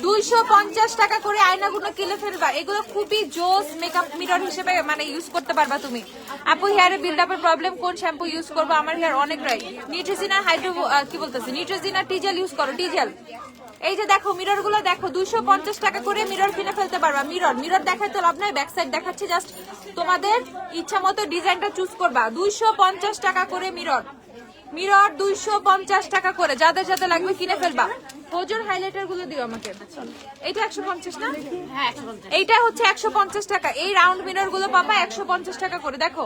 250 টাকা করে আয়নাগুলো কিনে ফেলবা। এগুলো খুবই জোস মেকআপ মিরর হিসেবে মানে ইউজ করতে পারবা তুমি। আপু হেয়ারে বিল্ড আপের প্রবলেম, কোন শ্যাম্পু ইউজ করবো? আমার হেয়ার অনেক ড্রাই। নিউট্রিজিনা হাইড্রো কি বলতেছে, নিউট্রিজিনা টিজেল ইউজ করো, টিজেল। এই যে দেখো মিরর গুলো দেখো, 250 টাকা করে মিরর কিনে ফেলতে পারবা। মিরর দেখাতে লাভ নাই, ব্যাক সাইড দেখাচ্ছি, জাস্ট তোমাদের ইচ্ছা মতো ডিজাইনটা চুজ করবা। 250 টাকা করে মিরর 250 টাকা করে, যাদের যাদের লাগবে কিনে ফেলবা। হোজোর হাইলাইটার গুলো দিও আমাকে। এটা 150 না? হ্যাঁ, এইটা হচ্ছে 150 টাকা। এই রাউন্ড মিরর গুলো পাবা 150 টাকা করে। দেখো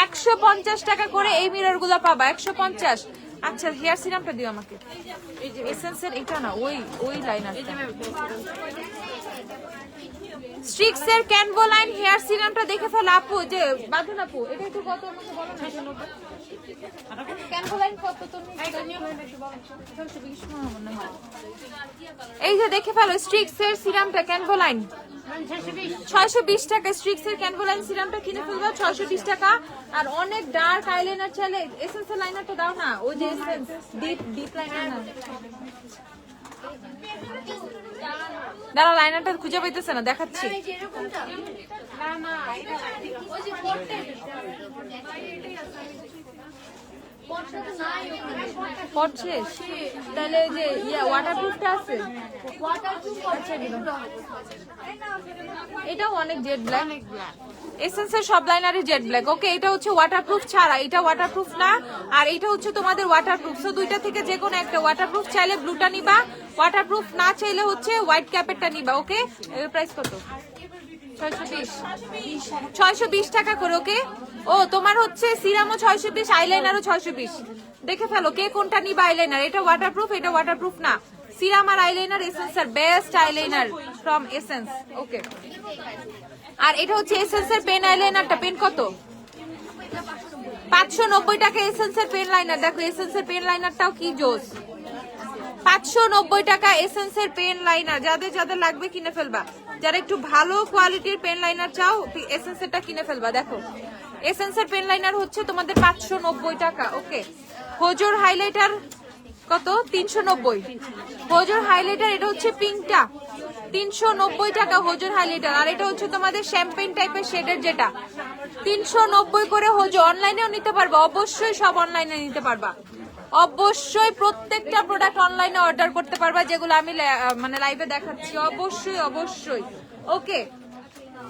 150 টাকা করে এই মিরর গুলো পাবা, 150। আচ্ছা হেয়ার সিরামটা দিও আমাকে। এই যে এসেন্সের এটা না, ওই লাইনার। স্ট্রিক্স এর ক্যানভোলাইন হেয়ার সিরামটা দেখে ফেল আপু। যে বাঁধুন আপু, এটা একটু কত আমাকে বলো না। ক্যানভোলাইন কত তুমি? এই যে দেখে ফেলো স্ট্রিক্স এর সিরামটা ক্যানভোলাইন 620 টাকা। স্ট্রিক্স এর ক্যানভোলাইন সিরামটা কিনে ফেলবা 620 টাকা। আর অনেক ডার্ক আইলাইনার চাইলে এসেন্সিয়াল লাইনারটা দাও না, ওই যে এসেন্স ডিপ লাইনার না। দাঁড়া, লাইনারটা খুঁজে পাইতেছে না, দেখাচ্ছি। পড়ছে তাহলে যে ওয়াটারপ্রুফটা আছে, এটাও অনেক জেড ব্ল্যাক। এসেন্সের সব লাইনারই জেড ব্ল্যাক। ওকে, এটা হচ্ছে ওয়াটারপ্রুফ ছাড়া, এটা ওয়াটারপ্রুফ না। আর এটা হচ্ছে তোমাদের ওয়াটারপ্রুফ। সো দুইটা থেকে যে কোনো একটা, ওয়াটারপ্রুফ চাইলে ব্লুটা নিবা, ওয়াটারপ্রুফ না চাইলে হচ্ছে হোয়াইট ক্যাপেরটা নিবা। ওকে, এর প্রাইস কত? 620 টাকা করে। ওকে, ও তোমার হচ্ছে সিরামও 620, আইলাইনারও 620। দেখে ফেলো কে কোনটা নিবা। আইলাইনার এটা ওয়াটারপ্রুফ, এটা ওয়াটারপ্রুফ না। সিরাম আর আইলাইনার এসেন্সের best eyeliner from Essence. Okay, আর এটা হচ্ছে এসেন্সের পেন আইলাইনারটা। পেন কত? 590 টাকা এসেন্সের পেন লাইনার। দেখো এসেন্সের পেন লাইনারটাও কি জোস। 590 টাকা এসেন্সের পেন লাইনার। যাদের যাদের লাগবে কিনে ফেলবা। যারা একটু ভালো কোয়ালিটির পেন লাইনার চাও এসেন্সেরটা কিনে ফেলবা। দেখো এসেন্সের পেন লাইনার হচ্ছে তোমাদের 590 টাকা। ওকে, হোজোর হাইলাইটার কত? 390। হোজোর হাইলাইটার এটা হচ্ছে পিঙ্কটা, 390 টাকা হোজোর হাইলাইটার। আর এটা হচ্ছে তোমাদের শ্যাম্পেন টাইপের শেডের, যেটা 390 করে হোজো। অনলাইনেও নিতে পারবা, অবশ্যই সব অনলাইনে নিতে পারবা। অবশ্যই প্রত্যেকটা প্রোডাক্ট অনলাইনে অর্ডার করতে পারবা, যেগুলো আমি মানে লাইভে দেখাচ্ছি। অবশ্যই। ওকে,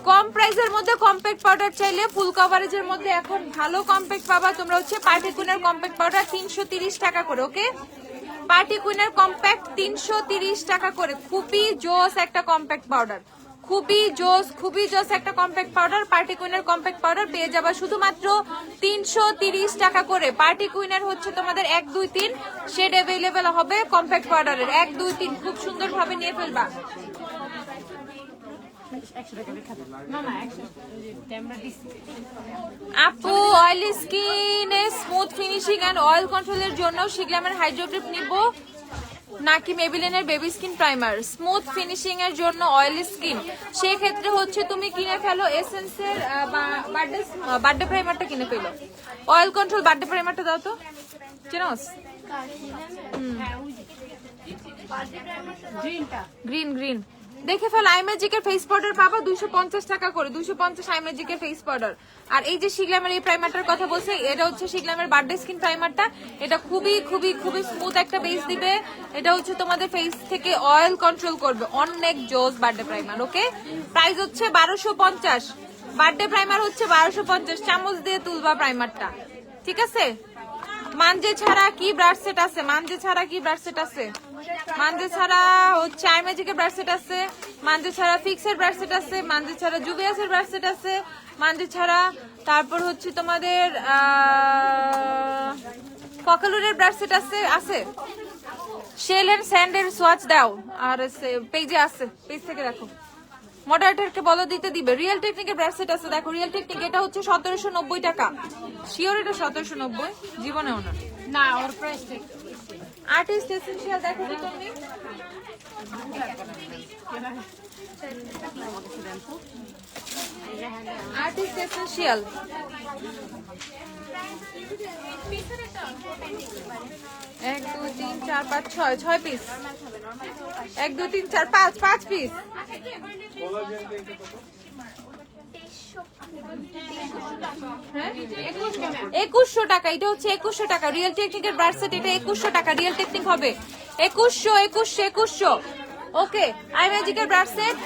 কম প্রাইসের মধ্যে কম্প্যাক্ট পাউডার চাইলে ফুল কভারেজের মধ্যে এখন ভালো কম্প্যাক্ট পাবা তোমরা হচ্ছে পার্টি কুইনের কম্প্যাক্ট পাউডার 330 টাকা করে। ওকে, পার্টি কুইনের কম্প্যাক্ট 330 টাকা করে। খুবই জোস একটা কম্প্যাক্ট পাউডার, খুবই জোস একটা কম্প্যাক্ট পাউডার। পার্টি কুইনের কম্প্যাক্ট পাউডার পেয়ে যাবা শুধুমাত্র 330 টাকা করে। পার্টি কুইনের হচ্ছে তোমাদের 1, 2, 3 শেড অ্যাভেলেবেল হবে কম্প্যাক্ট পাউডারের। 1, 2, 3 খুব সুন্দর ভাবে নিয়ে ফেলবা। আপু অয়েলি স্কিনে স্মুথ ফিনিশিং এন্ড অয়েল কন্ট্রোলের জন্য শিগ্রামের হাইড্রো ড্রিপ নিব নাকি মেবিলিনের baby skin primer? Smooth finishing এর জন্য অয়েলি স্কিন, সেই ক্ষেত্রে হচ্ছে তুমি কিনে ফেলো এসেন্সের বার্থডে প্রাইমারটা কিনে ফেলো। অয়েল কন্ট্রোল বার্থডে প্রাইমারটা দাও তো, চেনোস? গ্রিন দেখে ফেল। আইম্যাজিকের ফেস পাউডার পাবা 250 টাকা করে, 250 আইম্যাজিকের ফেস পাউডার। আর এই যে শিগ্রামের এই প্রাইমারটার কথা বলছে, এটা হচ্ছে শিগ্রামের বার্থডে স্কিন প্রাইমারটা। এটা খুবই স্মুথ একটা বেস দিবে। এটা হচ্ছে তোমাদের ফেস থেকে অয়েল কন্ট্রোল করবে। অনেক জোস বার্থডে প্রাইমার। ওকে, প্রাইস হচ্ছে 1250। বার্থডে প্রাইমার হচ্ছে 1250। চামচ দিয়ে তুলবা প্রাইমারটা, ঠিক আছে? মানজে ছাড়া কি ব্রাশ সেট আছে? মানজে ছাড়া হচ্ছে আইম্যাজিকের ব্রাশ সেট আছে, মানজে ছাড়া ফিক্সের ব্রাশ সেট আছে, মানজে ছাড়া জুবিয়াসের ব্রাশ সেট আছে, মানজে ছাড়া তারপর হচ্ছে তোমাদের ককালুরের ব্রাশ সেট আছে। শেল এন্ড স্যান্ডের সোয়াচ দাও, আর পেজে আছে, পেজ থেকে দেখো। মডারেটরকে বলো দিতে দিবে। রিয়েল টেকনিকের ব্রাশ সেট আছে, দেখো রিয়েল টেকনিক। এটা হচ্ছে 1790 টাকা। শিওর এটা 1790? জীবনেও না। না, ওর প্রাইস আর্টিস্ট এসেনশিয়াল দেখো তো তুমি। আর্টিস্ট এসেনশিয়াল 1 2 3 4 5 6 6 পিস 1 2 3 4 5 5 পিস 2100 টাকা। এটা হচ্ছে 2100 টাকা রিয়েল টেকনিকের ব্রাশ সেট। এটা 2100 টাকা রিয়েল টেকনিক হবে 2100। ওকে আই ম্যাজিকের ব্রাশ সেট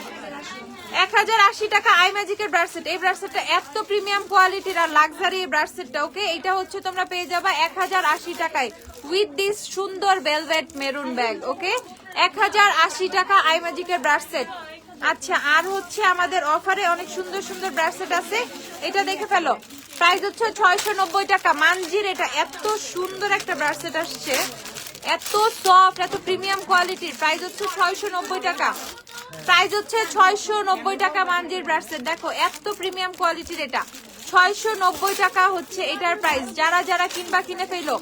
1080 টাকা। আই ম্যাজিকের ব্রাশ সেট। এই ব্রাশ সেটটা এত প্রিমিয়াম কোয়ালিটির আর লাক্সারি এই ব্রাশ সেটটা। ওকে এটা হচ্ছে তোমরা পেয়ে যাবা 1080 টাকায় উইথ দিস সুন্দর ভেলভেট মেরুন ব্যাগ। ওকে 1080 টাকা আই ম্যাজিকের ব্রাশ সেট। আচ্ছা আর হচ্ছে আমাদের অফারে অনেক সুন্দর সুন্দর ব্রাশ সেট আছে, এটা দেখে ফেলো। প্রাইস হচ্ছে 690 টাকা মানজির। এটা এত সুন্দর একটা ব্রাশ সেট আসছে, এত সফট, এত প্রিমিয়াম কোয়ালিটির। প্রাইস হচ্ছে 690 টাকা। প্রাইস হচ্ছে 690 টাকা মানজির ব্রাশ সেট। দেখো এত প্রিমিয়াম কোয়ালিটির, এটা 690 টাকা হচ্ছে এটার প্রাইস। যারা যারা কিনবা কিনে ফেলো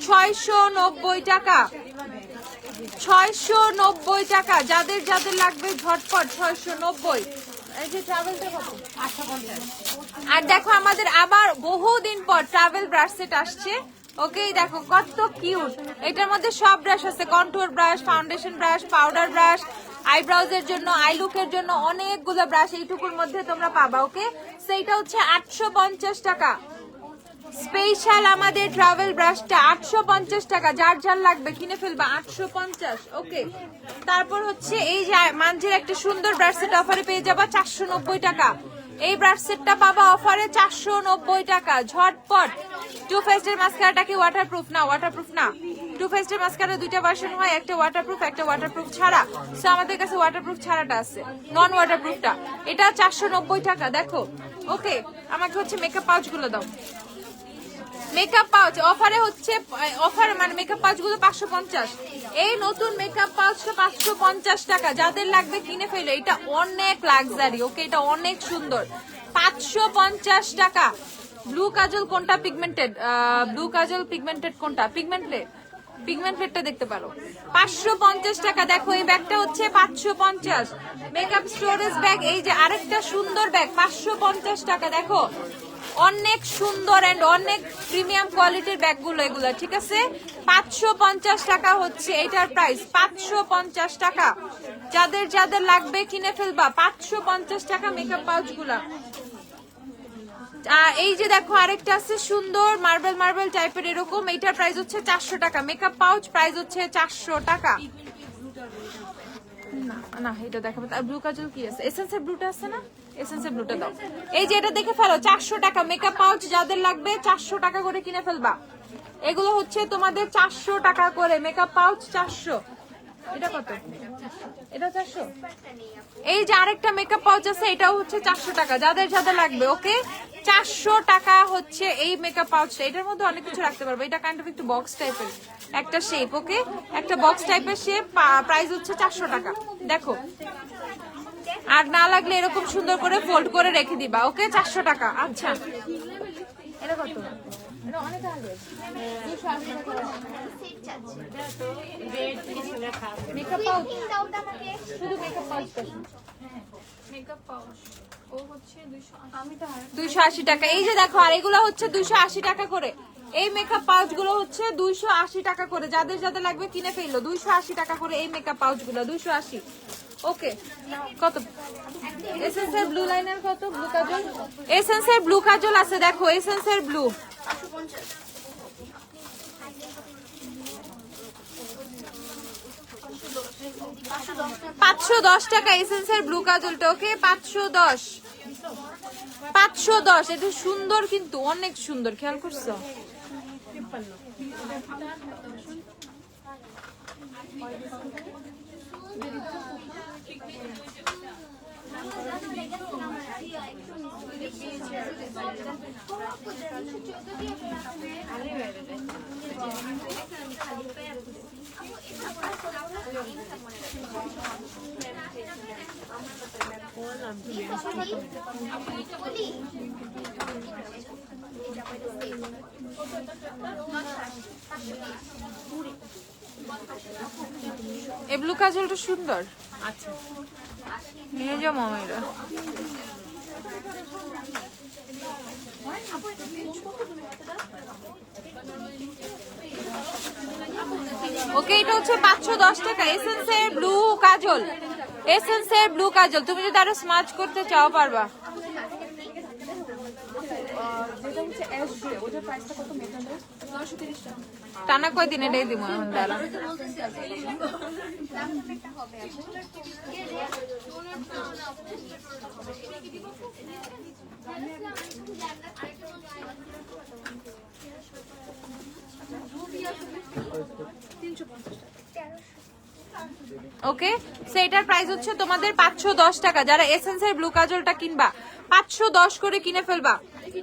690 টাকা। 690 টাকা যাদের যাদের লাগবে ঝটপট 690। এই যে ট্রাভেলটা কত? 850। আর দেখো আমাদের আবার বহুদিন পর ট্রাভেল ব্রাশ সেট আসছে। ওকে দেখো কত কিউট। এটার মধ্যে সব ব্রাশ আছে, contour brush, foundation brush, powder brush, eyebrows এর জন্য, আই লুকের জন্য অনেকগুলো ব্রাশ এইটুকুর মধ্যে তোমরা পাবা। ওকে সেইটা হচ্ছে 850 টাকা। স্পেশাল আমাদের ট্রাভেল ব্রাশটা 850 টাকা। যার যার লাগবে কিনে ফেলবা 850। ওকে তারপর হচ্ছে এই যে মানজির একটা সুন্দর ব্রাশ সেট অফারে পেয়ে যাবা 490 টাকা। এই ব্রাশ সেটটা পাবা অফারে 490 টাকা। ঝটপট। টু ফেস্টের মাস্কারাটা কি ওয়াটারপ্রুফ না? ওয়াটারপ্রুফ না। টু ফেস্টের মাস্কারা দুইটা ভার্সন হয়, একটা ওয়াটারপ্রুফ একটা ওয়াটারপ্রুফ ছাড়া। সো আমাদের কাছে ওয়াটারপ্রুফ ছাড়াটা আছে, নন ওয়াটারপ্রুফটা। এটা 490 টাকা। দেখো ওকে আমাকে হচ্ছে মেকআপ পাউচ গুলো দাও। মেকআপ পাউচ অফারে হচ্ছে, অফার মানে মেকআপ পাউচ গুলো 550। এই নতুন মেকআপ পাউচটা 550 টাকা। যাদের লাগবে কিনে ফেলো, এটা অনেক লাক্সারি। ওকে এটা অনেক সুন্দর। 550 টাকা। ব্লু কাজল কোনটা পিগমেন্টেড? ব্লু কাজল পিগমেন্টেড কোনটা? পিগমেন্ট প্লেটটা দেখতে পারো 550 টাকা। দেখো এই ব্যাগটা হচ্ছে 550। মেকআপ স্টোরেজ ব্যাগ, এই যে আরেকটা সুন্দর ব্যাগ 550 টাকা। দেখো অনেক সুন্দর এন্ড অনেক প্রিমিয়াম কোয়ালিটির ব্যাগগুলো এগুলো, ঠিক আছে? 550 টাকা হচ্ছে এটার প্রাইস। 550 টাকা। যাদের যাদের লাগবে কিনে ফেলবা 550 টাকা মেকআপ পাউচ গুলা। এই যে দেখো আরেকটা আছে সুন্দর মার্বেল টাইপের এরকম, এটার প্রাইস হচ্ছে 400 টাকা। মেকআপ পাউচ প্রাইস হচ্ছে 400 টাকা। না এটা দেখাবো। আর ব্লু কাজল কি আছে? এসেন্সের ব্লুটা আছে না? এসেন্সের ব্লুটা দাও। এই যে এটা দেখে ফেলো 400 টাকা মেকআপ পাউচ। যাদের লাগবে 400 টাকা করে কিনে ফেলবা। এগুলো হচ্ছে তোমাদের 400 টাকা করে মেকআপ পাউচ। 400। এটা কত? এটা 400। এই যে আরেকটা মেকআপ পাউচ আছে, এটাও হচ্ছে 400 টাকা। যাদের যাদের লাগবে ওকে 400 টাকা হচ্ছে এই মেকআপ পাউচটা। এটার মধ্যে অনেক কিছু রাখতে পারবে। এটা কাইন্ড অফ একটু বক্স টাইপের একটা শেপ। ওকে একটা বক্স টাইপের শেপ। প্রাইস হচ্ছে 400 টাকা। দেখো আর না লাগলে এরকম সুন্দর করে ফোল্ড করে রেখে দিবা। ওকে 400 টাকা। আচ্ছা এটা কত? এটা অনেক আগে 280 টাকা। মেকআপ পাউচ শুধু মেকআপ পাউচ। মেকআপ পাউচ ও হচ্ছে 280 টাকা। এই যে দেখো আর এগুলো হচ্ছে 280 টাকা করে। এই মেকআপ পাউচ গুলো হচ্ছে 280 টাকা করে। যাদের যাদের লাগবে কিনে ফেললো। 280 টাকা করে এই মেকআপ পাউচ গুলো 280। ওকে কত? এসেন্সের ব্লু লাইনার কত? ব্লু কাজল, এসেন্সের ব্লু কাজল আছে। দেখো এসেন্সের ব্লু 510 টাকা। এসেন্সের ব্লু কাজলটা ওকে 510। 510। এটা সুন্দর কিন্তু অনেক সুন্দর, খেয়াল করছো? এই ব্লু কাজলটা সুন্দর। আচ্ছা নিয়ে যাও মামাইরা। ওকে এটা হচ্ছে 510 টাকা। এসেন্সের ব্লু কাজল, এসেন্সের ব্লু কাজল। তুমি যদি আরো স্মাচ করতে চাও পারবা। টানা কয়দিন এটাই দিব এখন দাঁড়া। ওকে সেটার প্রাইস হচ্ছে তোমাদের 510 টাকা। যারা এসেন্সের ব্লু কাজলটা কিনবা 510 করে কিনে ফেলবা।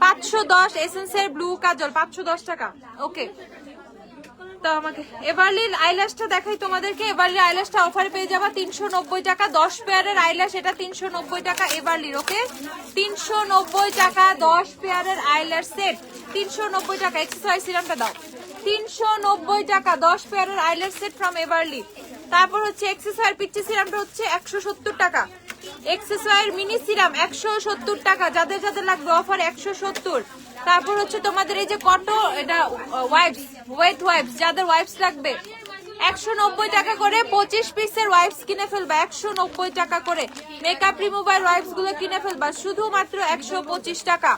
510 এসেন্সের ব্লু কাজল 510 টাকা। ওকে তো আমাকে এভারলি আইল্যাশটা দেখাই তোমাদেরকে। এভারলি আইল্যাশটা অফারে পেয়ে যাবা 390 টাকা। 10 পেয়ারের আইল্যাশ, এটা 390 টাকা এভারলির। ওকে 390 টাকা 10 পেয়ারের আইল্যাশ সেট, 390 টাকা। এক্সারসাইজ সিরামটা দাও 390 টাকা 10 পেয়ারের আইল্যাশ সেট ফ্রম এভারলি। তারপর হচ্ছে এক্সেসওয়্যার পিচ্চি সিরামটা হচ্ছে 170 টাকা। এক্সেসওয়্যার মিনি সিরাম 170 টাকা। যাদের যাদের লাগবে অফার 170। তারপর হচ্ছে তোমাদের এই যে কটো, এটা ওয়াইপস, ওয়েট ওয়াইপস, যাদের ওয়াইপস লাগবে 190 টাকা করে 25 পিসের ওয়াইপস কিনে ফেলবা। 190 টাকা করে মেকআপ রিমুভার ওয়াইপস গুলো কিনে ফেলবা শুধুমাত্র 125 টাকা।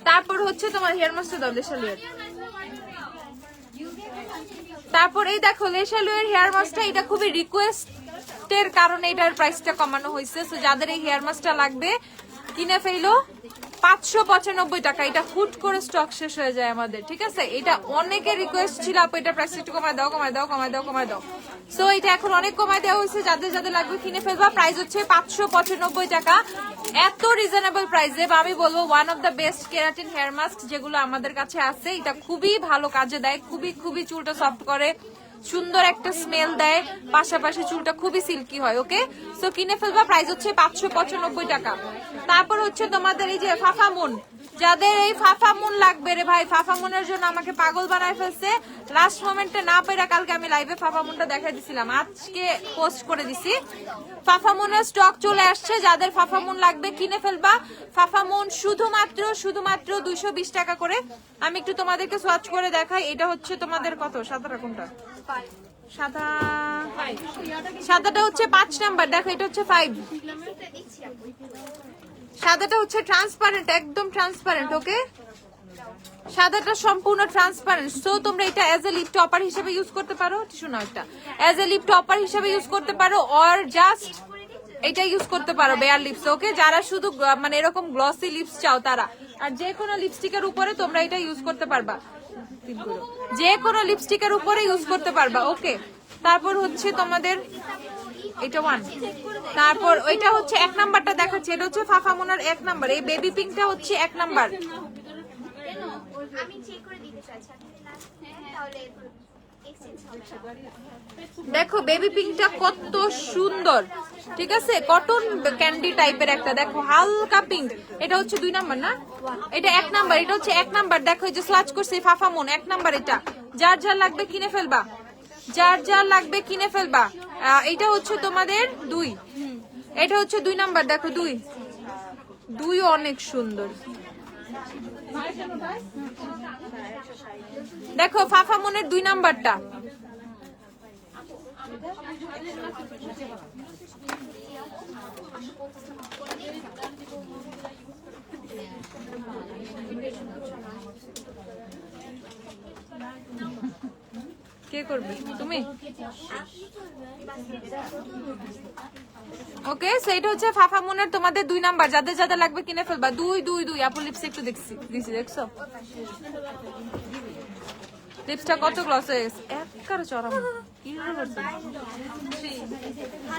তারপর হচ্ছে তোমার হেয়ার মাস্কটা দাও লেশালিয়ার। তারপর এই দেখো লেশালুয়ের হেয়ার মাস্কটা, এটা খুবই রিকোয়েস্টের কারণে এটার প্রাইসটা কমানো হয়েছে। সো যাদের এই হেয়ার মাস্কটা লাগবে কিনে ফেলো 595 টাকা। এটা হুট করে স্টক শেষ হয়ে যায় আমাদের, ঠিক আছে? এটা অনেকের রিকোয়েস্ট ছিল আপু এটা প্রাইস একটু কমায় দাও, কমায় দাও, কমায় দাও, কমায় দাও। সো এটা এখন অনেক কমায় দেওয়া হয়েছে। যাদের যাদের লাগবে কিনে ফেলবা। প্রাইস হচ্ছে 595 টাকা। এত রিজনেবল প্রাইসে, বা আমি বলবো one of the best keratin hair mask যেগুলো আমাদের কাছে আছে। এটা খুবই ভালো কাজে দেয়, খুবই খুবই চুলটা সফট করে, সুন্দর একটা স্মেল দেয়, পাশাপাশি চুলটা খুবই সিল্কি হয়। ওকে সো কিনে ফেলবা। প্রাইস হচ্ছে 595 টাকা। তারপর হচ্ছে তোমাদের এই যে ফাফামুন, যাদের এই ফাফামুন লাগবে রে ভাই, ফাফামুনের জন্য আমাকে পাগল বানায় ফেলছে। লাস্ট মোমেন্টে না পেরে কালকে আমি লাইভে ফাফামুনটা দেখাই দিছিলাম, আজকে পোস্ট করে দিছি। ফাফামুনের স্টক চলে আসছে। যাদের ফাফামুন লাগবে কিনে ফেলবা। ফাফামুন শুধুমাত্র 220 টাকা করে। আমি একটু তোমাদেরকে সোয়াচ করে দেখাই। এটা হচ্ছে তোমাদের কত, সাদাটা কোনটা? সাদা, সাদাটা হচ্ছে 5 নাম্বার। দেখো এটা হচ্ছে 5। সাদাটা হচ্ছে ট্রান্সপারেন্ট, একদম ট্রান্সপারেন্ট। ওকে সাদাটা সম্পূর্ণ ট্রান্সপারেন্ট। সো তোমরা এটা এজ এ লিপ টপার হিসেবে ইউজ করতে পারো। শোনো, এটা এজ এ লিপ টপার হিসেবে ইউজ করতে পারো, অর জাস্ট এটা ইউজ করতে পারো বেয়ার লিপস। ওকে যারা শুধু মানে এরকম গ্লসি লিপস চাও তারা, আর যে কোনো লিপস্টিকের উপরে তোমরা এটা ইউজ করতে পারবা, যে কোনো লিপস্টিকের উপরে ইউজ করতে পারবা। ওকে তারপর হচ্ছে তোমাদের এটা 1। তারপর ওইটা হচ্ছে 1 নাম্বারটা দেখাচ্ছে। এটা হচ্ছে ফাফামুনার 1 নাম্বার। এই বেবি পিঙ্কটা হচ্ছে 1 নাম্বার। দেখো বেবি পিঙ্কটা কত সুন্দর, ঠিক আছে? কটন ক্যান্ডি টাইপের একটা, দেখো হালকা পিঙ্ক। এটা হচ্ছে 2 নাম্বার না, এটা 1 নাম্বার। এটা হচ্ছে 1 নাম্বার। দেখো এই যে সোয়াচ করছে ফাফামুন 1 নাম্বার। এটা যার যার লাগবে কিনে ফেলবা, যার যার লাগবে কিনে ফেলবা। এটা হচ্ছে তোমাদের 2। এটা হচ্ছে 2 নাম্বার। দেখো 2 অনেক সুন্দর। দেখো ফাফামুনের 2 নাম্বারটা। কে করবে? তুমি? ওকে সেটা হচ্ছে ফাফামুনের তোমাদের 2 নাম্বার। যাদের যাদের লাগবে কিনে ফেলবা। 2 আপু লিপস একটু দিছি, দেখছো লিপসটা কত গ্লস হয়ে গেছে, একবার চড়াম।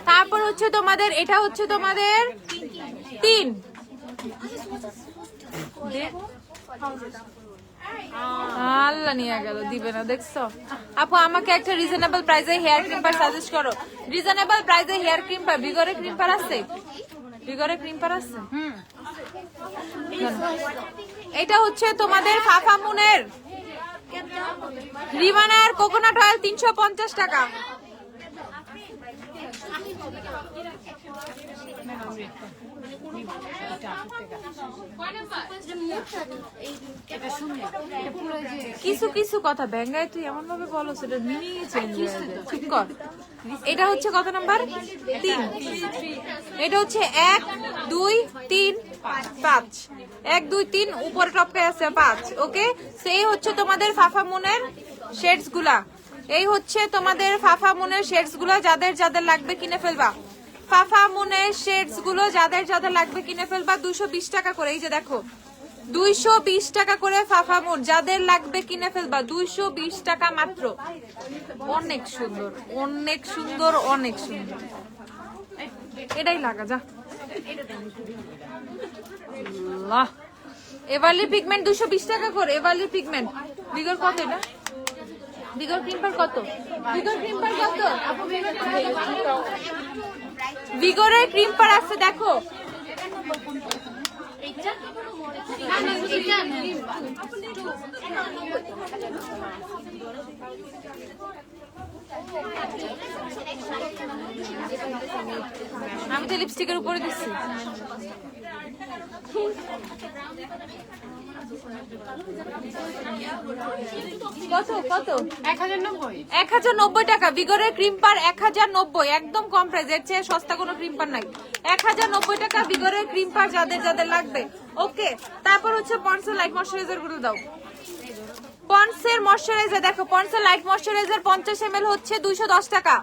তারপর হচ্ছে তোমাদের এটা হচ্ছে তোমাদের 3। আল্লাহ নিয়ে গেল, দিবে না, দেখছো? আপু আমাকে একটা রিজনেবল প্রাইসে হেয়ার ক্রিম পার সাজেস্ট করো। রিজনেবল প্রাইসে হেয়ার ক্রিম পার, ভিগরে ক্রিম পার আছে, ভিগরে ক্রিম পার আছে। এটা হচ্ছে তোমাদের ফাফামুনের রিমানার কোকোনাট অয়েল 350 টাকা। কিছু কিছু কথা ব্যাঙ্গায় তুই এমন ভাবে বলো সেটা মিনিং চেঞ্জ হয়ে যায়। ঠিক কর। এটা হচ্ছে কত নাম্বার? 3। এটা হচ্ছে 1 2 3 5। 1 2 3 উপরে টপকে আছে 5। ওকে, সেই হচ্ছে তোমাদের ফাফা মুনের শেডস গুলা। এই হচ্ছে তোমাদের ফাফা মুনের শেডস গুলো, যাদের যাদের লাগবে কিনে ফেলবা। ফাফা মুনের শেডস গুলো যাদের যাদের লাগবে কিনে ফেলবা। 220 টাকা করে। এই যে দেখো 220 টাকা করে ফাফা মুন, যাদের লাগবে কিনে ফেলবা। 220 টাকা মাত্র। অনেক সুন্দর, অনেক সুন্দর, অনেক সুন্দর। এটাই লাগা যা। এভারলি পিগমেন্ট 220 টাকা করে। এভারলি পিগমেন্ট বিগর কত? এটা বিগর ক্রিম্পার কত? বিগর ক্রিম্পার কত? বিগরের ক্রিম্পার আছে দেখো। আমি তো লিপস্টিকের উপরে দিচ্ছি। কত কত? 1090 টাকা। বিগরের ক্রিম পার 1090, একদম কম প্রাইস। এর চেয়ে সস্তা কোনো ক্রিম পার নাই। 1090 টাকা বিগরের ক্রিম পার, যাদের যাদের লাগবে। ওকে, তারপর হচ্ছে পন্ডসের লাইট ময়শ্চারাইজার গুলো দাও। পন্ডসের ময়শ্চারাইজার দেখো, পন্ডসের লাইট ময়শ্চারাইজার 50 ml হচ্ছে 210 টাকা।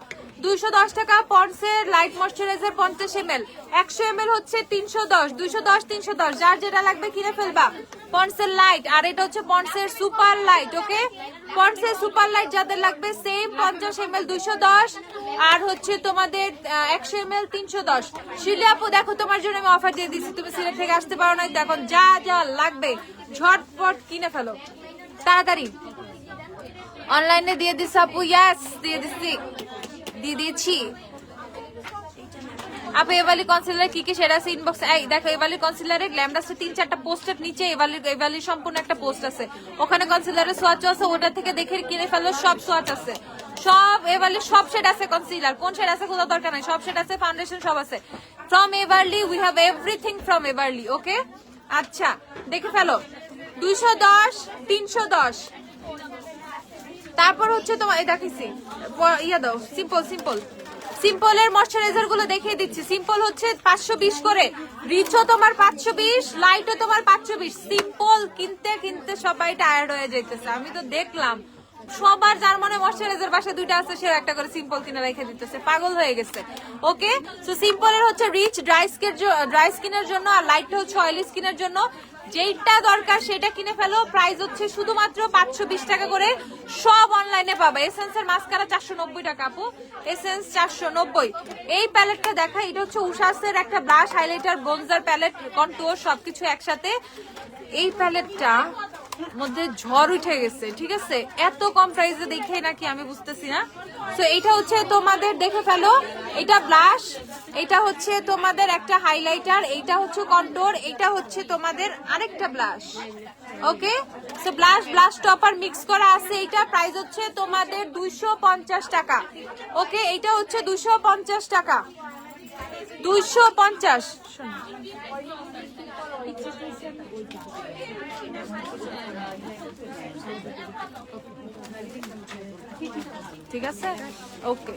210 টাকা পন্ডসের লাইট ময়শ্চারাইজার 50 ml। 100 ml হচ্ছে 310। 210 310, যার যেটা লাগবে কিনে ফেলবা। পন্ডসের লাইট, আর এটা হচ্ছে পন্ডসের সুপার লাইট। ওকে, পন্ডসের সুপার লাইট যাদের লাগবে সেম 50 ml 210, আর হচ্ছে তোমাদের 100 ml 310। শিলি আপু দেখো, তোমার জন্য আমি অফার দিয়ে দিচ্ছি, তুমি সিলেট থেকে আসতে পারো না, এখন যা যা লাগবে ঝটপট কিনে ফেলো তাড়াতাড়ি। অনলাইনে দিয়ে দিস আপু। ইয়েস, দিয়ে দিচ্ছি, দিয়ে দিয়েছি আপু। এভালি কনসিলার কি কি সেটা আছে ইনবক্সে। এই দেখো, এভালি কনসিলারে গ্ল্যামডাসে 3-4টা পোস্টের নিচে এভালি সম্পূর্ণ একটা পোস্ট আছে, ওখানে কনসিলারের সোয়াচ আছে, ওটা থেকে দেখে কিনে ফেলো। সব সোয়াচ আছে, সব এভালি সব শেড আছে। কনসিলার কোন শেড আছে খোঁজা দরকার নাই, সব শেড আছে। ফাউন্ডেশন সব আছে from Everly. We have everything from Everly. Okay, আচ্ছা দেখে ফেলো। 210 310। তারপর হচ্ছে তোমার এই দেখিছি ইয়া দাও, সিম্পল সিম্পল সিম্পলের ময়শ্চারাইজার গুলো দেখিয়ে দিচ্ছি। সিম্পল হচ্ছে 520 করে, রিচও তোমার 520, লাইটও তোমার 520। সিম্পল কিনতে কিনতে সবাই টায়ার্ড হয়ে যাইতেছে। আমি তো দেখলাম সবার, যার মনে ময়শ্চারাইজার বাসা 2টা আছে, সেও একটা করে সিম্পল কিনে রেখে দিতেছে, পাগল হয়ে গেছে। ওকে, সো সিম্পলের হচ্ছে রিচ ড্রাই স্কিনের জন্য, আর লাইটটা হচ্ছে অয়েলি স্কিনের জন্য। যেটা দরকার সেটা কিনে ফেলো। প্রাইস হচ্ছে শুধুমাত্র 520 টাকা করে। সব অনলাইনে পাবে। এসেন্সের মাস্কারা 490 টাকা আপু, এসেন্স 490। এই প্যালেটটা দেখা, এটা হচ্ছে উশাসের একটা blush, highlighter, bronzer palette, contour সবকিছু একসাথে। এই প্যালেটটা মধ্যে ঝড় উঠে গেছে, ঠিক আছে? এত কম প্রাইসে দেখে নাকি আমি বুঝতেছি না। তো এটা হচ্ছে তোমাদের দেখে ফেলো, এটা ব্লাশ, এটা হচ্ছে তোমাদের একটা হাইলাইটার, এইটা হচ্ছে কন্ট্যুর, এটা হচ্ছে তোমাদের আরেকটা ব্লাশ। ওকে, সো ব্লাশ টপার মিক্স করা আছে। এইটা প্রাইস হচ্ছে তোমাদের 250 টাকা। ওকে, এটা হচ্ছে 250 টাকা, 250। ঠিক আছে, ওকে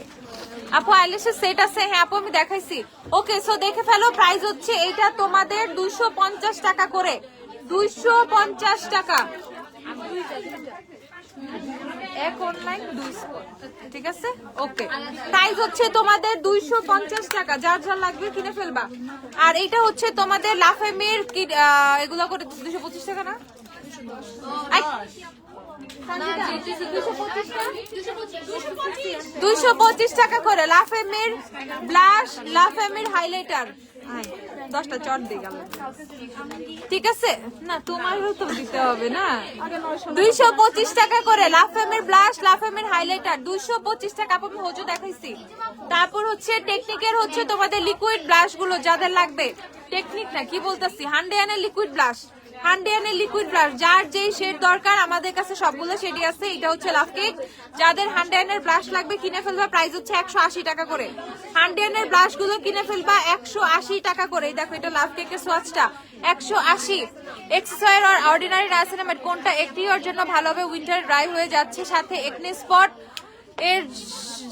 আপু। আইল্যাশের সেট আছে, হ্যাঁ আপু আমি দেখাইছি। ওকে, সো দেখে ফেলো। প্রাইস হচ্ছে এইটা তোমাদের 250 টাকা করে, 250 টাকা। এক অনলাইন 200, ঠিক আছে? ওকে, প্রাইস হচ্ছে তোমাদের 250 টাকা, যার যা লাগবে কিনে ফেলবা। আর এটা হচ্ছে তোমাদের লাফেমির এগুলো করে 225 টাকা না? 225 টাকা করে। লাফেমির ব্লাশ, লাফেমির হাইলাইটার, 10টা চট দিয়ে গেল, ঠিক আছে? না তোমারও তো দিতে হবে না। 225 টাকা করে লাফেমির ব্লাশ, লাফেমির হাইলাইটার 225 টাকা। আমি হোজো দেখাইছি। তারপর হচ্ছে টেকনিকের হচ্ছে তোমাদের লিকুইড ব্লাশ গুলো, যাদের লাগবে। টেকনিক না কি বলতেছি, 100 লিকুইড ব্লাশ, হান্ডিয়ানের লিকুইড ব্লাশ, যার যেই শেড দরকার আমাদের কাছে সবগুলো শেডই আছে। এটা হচ্ছে লাভ কেক, যাদের হান্ডিয়ানের ব্লাশ লাগবে কিনে ফেলবা, প্রাইস হচ্ছে 180 টাকা করে। হান্ডিয়ানের ব্লাশ গুলো কিনে ফেলবা 180 টাকা করে। দেখো এটা লাভ কেকের সোয়াচটা 180। এক্সেসরি আর অর্ডিনারি নাইসিনামাইড কোনটা একটি ওর জন্য ভালো হবে? উইন্টার ড্রাই হয়ে যাচ্ছে, সাথে একনি স্পট এর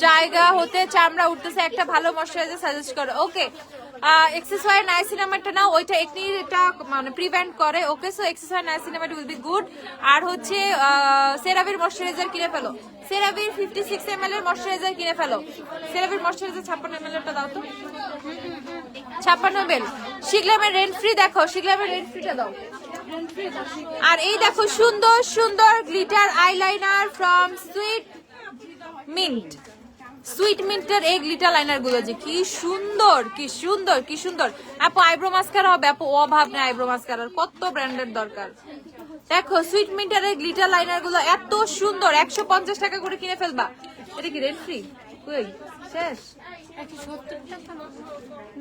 জায়গা হতে চামড়া উঠতেছে, একটা ভালো ময়শ্চারাইজার সাজেস্ট করো। ওকে, এক্সেসরি নাইসিনামাইডটা নাও, ওইটা একনিটা মানে প্রিভেন্ট করে। Okay, so accessory niacinamide will be good. আর হচ্ছে সেরাভির ময়শ্চারাইজার কিনে ফেলো, সেরাভির 56 ml এর ময়শ্চারাইজার কিনে ফেলো। সেরাভির ময়শ্চারাইজার 56 ml এরটা দাও তো, 56 ml। শিগলামের রেন্ট ফ্রি, দেখো শিগলামের রেন্ট ফ্রিটা দাও। আর এই দেখো সুন্দর সুন্দর glitter eyeliner from Sweet Mint. Sweet মিন্টের এই গ্লিটার লাইনার গুলো যে কি সুন্দর, কি সুন্দর, কি সুন্দর। আপু আইব্রো মাস্কারা হবে? আপু অভাব নেই আইব্রো মাস্কারার, কত ব্র্যান্ডের দরকার। দেখো সুইট মিন্টের এই গ্লিটার লাইনার গুলো এত সুন্দর, 150 টাকা করে কিনে ফেলবা। এটা কি রেন্ট ফ্রি? কই শেষ?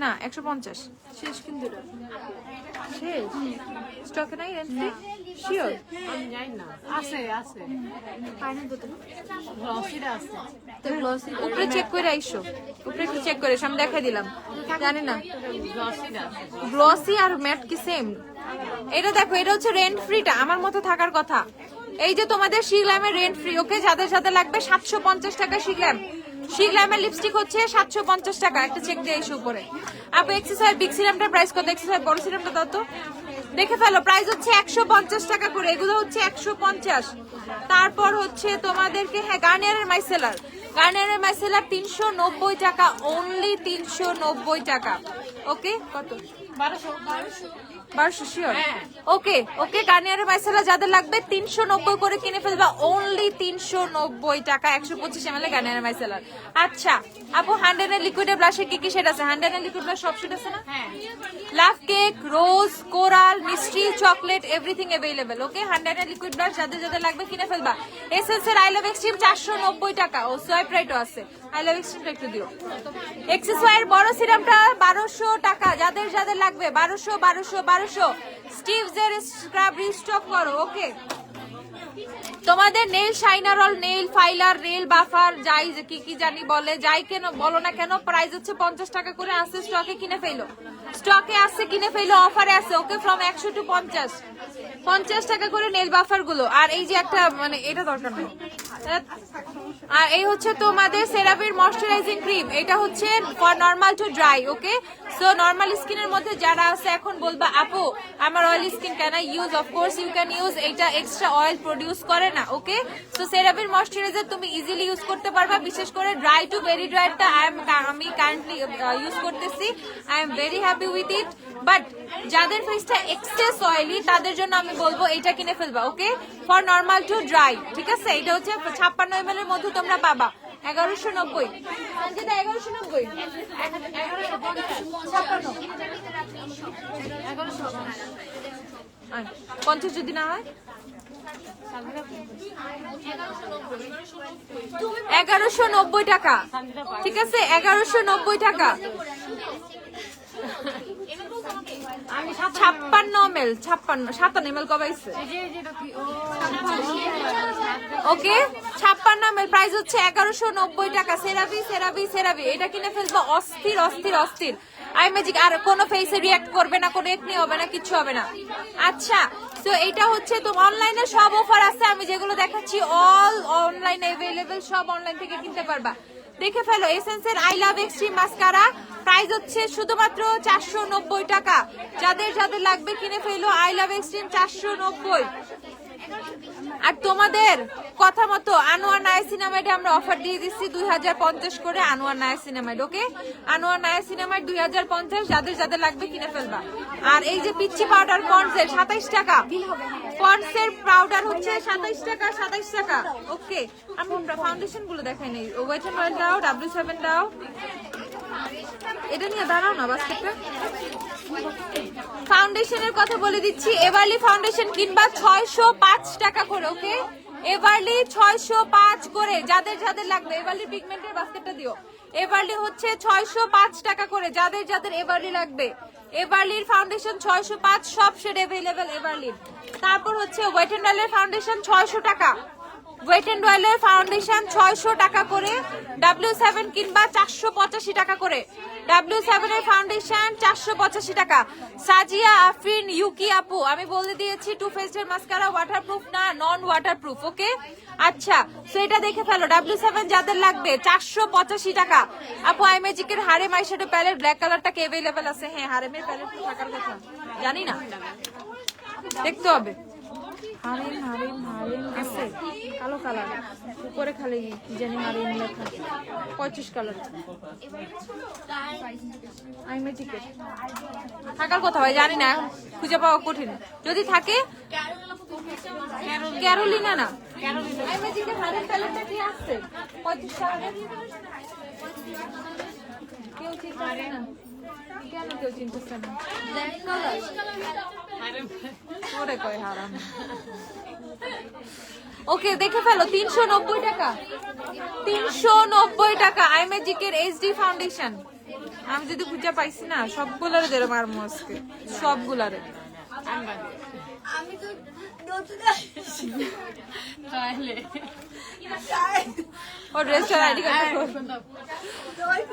না 150 শেষ, কিন্তু শেষ স্টকে নাই রেন্ট ফ্রি। শিওর উপরে চেক করে আইসো, উপরে একটু চেক করে সামনে দেখাই দিলাম, জানি না গ্লসি আর ম্যাট কি সেম। এটা দেখো, এটা হচ্ছে রেন্ট ফ্রিটা, আমার মতো থাকার কথা। এই যে তোমাদের শিগল্যামের রেন্ট ফ্রি। ওকে, যাদের যাদের লাগবে 750 টাকা শিগল্যাম। শিগল্যামের লিপস্টিক হচ্ছে 750 টাকা। একটা চেক দিয়ে এসে উপরে। আপু এক্সেসরি বিগ সিরামটার প্রাইস কত? এক্সেসরি বড় সিরামটা দাও তো, দেখে ফেলো। প্রাইস হচ্ছে 150 টাকা করে, এগুলো হচ্ছে 150। তারপর হচ্ছে তোমাদেরকে হ্যাঁ গার্নিয়ারের মাইসেলার, গার্নিয়ারের মাইসেলার 390 টাকা, অনলি 390 টাকা। ওকে, কত? 1200 শিওর। ওকে ওকে, গার্নিয়ারের মাইসেলার যাদের লাগবে 390 করে কিনে ফেলবা, অনলি 390 টাকা। 125 ml গার্নিয়ারের মাইসেলার। আচ্ছা আপু, হান্ড্রেনের লিকুইড ব্লাশে কি কি শেড আছে? হান্ড্রেনের লিকুইড ব্লাশ সব শেড আছে না? লাভ কেক, রোজ, কোরাল, মিষ্টি, চকলেট, এভরিথিং अवेलेबल। ওকে, হান্ড্রেনের লিকুইড ব্লাশ যাদের যাদের লাগবে কিনে ফেলবা। এসএস এর আই লাভ এক্সট্রিম 490 টাকা। ও সোয়াইপ রাইটও আছে, আই লাভ এক্সট্রিমটা একটু দিও। এক্সেসরি বড় সিরামটা 1200 টাকা, যাদের যাদের লাগবে 1200 1200 1200। স্টিভস এর স্ক্রাব রিস্টক করো। ওকে, তোমাদের নেল শাইনারল, নেল ফাইলার, নেল বাফার, যাই কি কি জানি বলে, যাই কেন বলো না কেন, প্রাইস হচ্ছে 50 টাকা করে। আছে স্টকে, কিনে ফেলো, স্টকে আছে, কিনে ফেলো, অফারে আছে। ওকে, ফ্রম 100 টু 50, 50 টাকা করে নেল বাফার গুলো। আর এই যে একটা মানে এটা দরকার নেই। আর এই হচ্ছে তোমাদের সেরাভির ময়শ্চারাইজিং ক্রিম, এটা হচ্ছে for normal to dry. Okay, so normal স্কিনের মধ্যে যারা আছে এখন বলবা আপু আমার oily skin can I use? Of course you can use, এটা এক্সট্রা অয়েল প্রডিউস করে না। ওকে, সো সেরাভির ময়শ্চারাইজার তুমি ইজিলি ইউজ করতে পারবা, বিশেষ করে ড্রাই টু ভেরি ড্রাইটা আমি কারেন্টলি ইউজ করতেছি। I am very happy with it. But যাদের ফেসটা এক্সেস অয়েলি তাদের জন্য আমি বলবো এটা কিনে ফেলবা। ওকে, ফর নরমাল টু ড্রাই, ঠিক আছে? এটা হচ্ছে 56 ml এর মধ্যে তোমরা পাবা 1190। 1190, 50 যদি না হয় 1190 টাকা, ঠিক আছে? 1190 টাকা। 56 ml, 57 ml কবাইছে। ওকে, 56 ml, প্রাইস হচ্ছে 1190 টাকা। সেরাভি সেরাভি সেরাভি, এটা কিনে ফেলবো। অস্থির অস্থির অস্থির আই ম্যাজিক। আর কোনো ফেসে রিঅ্যাক্ট করবে না, কোনো একনি হবে না, কিচ্ছু হবে না। আচ্ছা, তো এটা হচ্ছে তো অনলাইনে সব অফার আছে, আমি যেগুলো দেখাচ্ছি অল অনলাইন अवेलेबल, সব অনলাইন থেকে কিনতে পারবা। দেখে ফেলো এসেন্সের I love extreme mascara, price হচ্ছে শুধুমাত্র 490 টাকা। যাদের যাদের লাগবে কিনে ফেলো, আই লাভ এক্সট্রিম 490। আর তোমাদের কথা মতো আনোয়ার নায়াসিনামাইডে আমরা অফার দিয়ে দিচ্ছি 2050 করে আনোয়ার নায়াসিনামাইড। ওকে, আনোয়ার নায়াসিনামাইড 2050, যাদের যাদের লাগবে কিনে ফেলবা। আর এই যে পিচ্চি পাউডার পন্ডসের 27 টাকা, পন্ডসের পাউডার হচ্ছে 27 টাকা, 27 টাকা। ওকে, আমি ফাউন্ডেশন গুলো দেখাই নেই। ওয়েট এন্ড ওয়েল দাও, W7 দাও, এটা নিয়ে দাঁড়াও না বাস্কেটটা। ফাউন্ডেশনের কথা বলে দিচ্ছি, এভারলি ফাউন্ডেশন কিনবা 605 টাকা করে। ওকে, এভারলি 605 করে, যাদের যাদের লাগবে। এভারলি পিগমেন্টের বাস্কেটটা দিও। এভারলি হচ্ছে 605 টাকা করে, যাদের যাদের এভারলি লাগবে এভারলির ফাউন্ডেশন 605, সব শেড अवेलेबल এভারলির। তারপর হচ্ছে ওয়েট এন্ড ওয়েলের ফাউন্ডেশন 600 টাকা, ওয়েট এন্ড ওয়েলের ফাউন্ডেশন 600 টাকা করে, W7 কিনবা 485 টাকা করে, W7 এর ফাউন্ডেশন 485 টাকা। সাজিয়া আফরিন ইউকি আপু, আমি বলে দিয়েছি টু ফেসড মাস্কারা ওয়াটারপ্রুফ না, নন ওয়াটারপ্রুফ, ওকে। আচ্ছা, সো এটা দেখে ফেলো, W7 যাদের লাগবে 485 টাকা। আপু আই ম্যাজিকের হারেম আইশ্যাডো প্যালেট ব্ল্যাক কালারটা কি अवेलेबल আছে? হ্যাঁ, হারেমের প্যালেট থাকার কথা, জানি না, দেখতে হবে। হারেম হারেম হারেম আছে কালো কালার, উপরে খালি কি জানি হারেম লেখা, 25 কালার। আই ম্যাজিকের থাকার কথা ভাই, জানি না, খুঁজে পাওয়া কঠিন। যদি থাকে ক্যারোলিনা না, আই ম্যাজিকের হারেম প্যালেটটা কি আছে 25 কালারের? কেউ চিন্তা না, কেন কেউ চিন্তা না? ওরে কয় হারাম। ওকে, দেখে ফেলো, 390 টাকা, 390 টাকা আই ম্যাজিকের এইচডি ফাউন্ডেশন। আমি যদি খুঁজে পাইছি না, সবগুলারে দেড় মারমু আজকে, সবগুলারে। আমি তো নতুন আসছি তাহলে ও ড্রেসটার আইডি কার্ড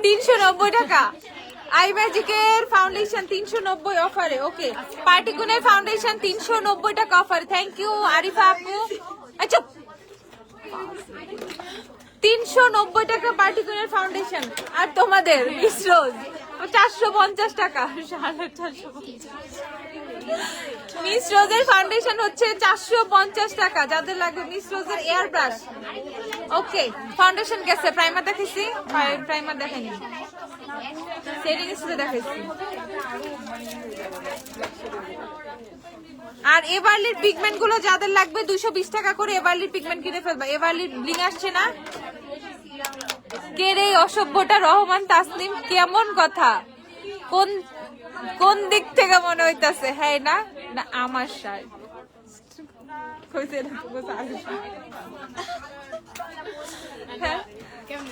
390 টাকা আই ম্যাজিকের ফাউন্ডেশন 390 অফারে। ওকে, পার্টিকুনের ফাউন্ডেশন 390 টাকা অফারে। থ্যাংক ইউ আরিফা আপু। আচ্ছা, 390 টাকা পার্টিকুনের ফাউন্ডেশন। আর তোমাদের মিস রোজ 450 টাকা, 450। মিস রোজের ফাউন্ডেশন হচ্ছে 450 টাকা, যাদের লাগবে মিস রোজের এয়ার ব্রাশ। ওকে, ফাউন্ডেশন গেছে, প্রাইমার দেখাইছি, প্রাইমার দেখাইনি, সেটিং স্প্রে দেখাইছি। আর এভারলির পিগমেন্ট গুলো যাদের লাগবে 220 টাকা করে এভারলির পিগমেন্ট কিনে ফেলবা। এভারলির ব্লিং আসছে না, কে রে অসভ্যটা? রহমান তাসনিম, কেমন কথা, কোন কোন দিক থেকে মনে হইতাছে? হ্যাঁ না না, আমার শার্ট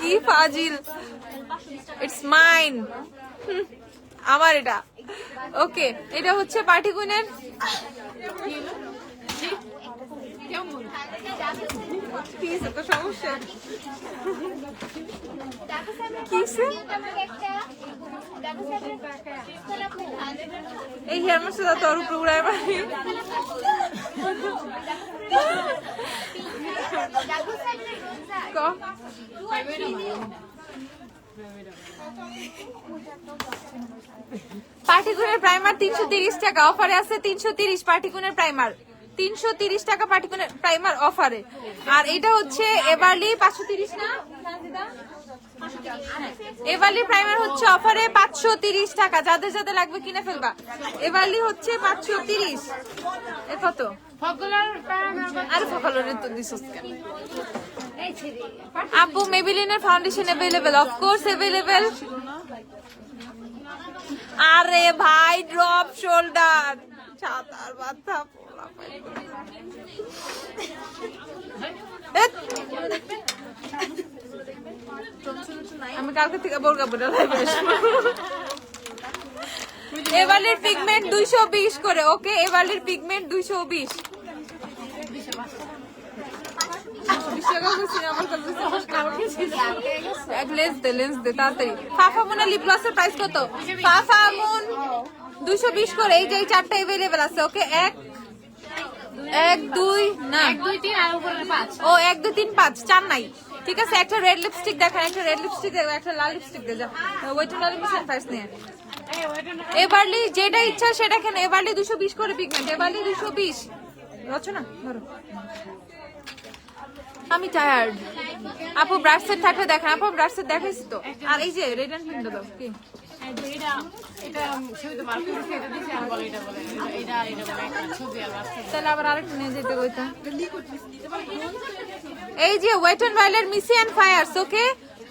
কি ফাজিল, ইটস মাইন, আমার এটা। ওকে, এটা হচ্ছে পার্টি কুইনের সমস্যা। এই হেয়ার মাস্টার তোর উপরে উড়ায় মারি। পার্টিকুনের প্রাইমার 330 টাকা অফারে আছে, 330 পার্টিকুনের প্রাইমার 330 টাকা পার্টিকুনের প্রাইমার অফারে। আর এটা হচ্ছে এভারলি 530 না, এভারলি প্রাইমার হচ্ছে অফারে 530 টাকা, যাদের যাদের লাগবে কিনে ফেলবা। এভারলি হচ্ছে 530। এ কত? আরে ফকলারের তো দিছস কেন? আপু মেবিলিনের foundation available, of course available. আরে ভাই, ড্রপ শোল্ডার, ছাতার মাথা পোলা পাই। আমি কালকে থেকে বলগাবো না লাইভে। এভারলির পিগমেন্ট 220 করে। ওকে, এভারলির পিগমেন্ট 220। লেন্স দে তাড়াতাড়ি। ফাফামুনের লিপ গ্লসের প্রাইস কত? ফাফামুন 220 করে। এই যে এই চারটা अवेलेबल আছে। ওকে, 1 2 না 1 2 3 আর উপরে 5। ও 1 2 3 5 চার নাই, ঠিক আছে। একটা রেড লিপস্টিক দেখা, একটা রেড লিপস্টিক দেখা, একটা লাল লিপস্টিক দে যা। ওয়েট এন্ড মিশন প্রাইস নিয়ে এভারলি যেটা ইচ্ছা সেটা কেন। এভারলি 220 করে পিগমেন্ট, এভারলি 220। রচনা ধরো, আমি টায়ার্ড। আপু ব্রাশ সেট থাকলে দেখেন। আপু ব্রাশ সেট দেখাইছি তো। আর এই যে রেড এন্ড পিঙ্ক দাও কি? তাহলে আবার আরেকটা নিয়ে যেতে কইতা। এই যে ওয়েট এন্ড ওয়াইল্ডের misty and fires. Okay,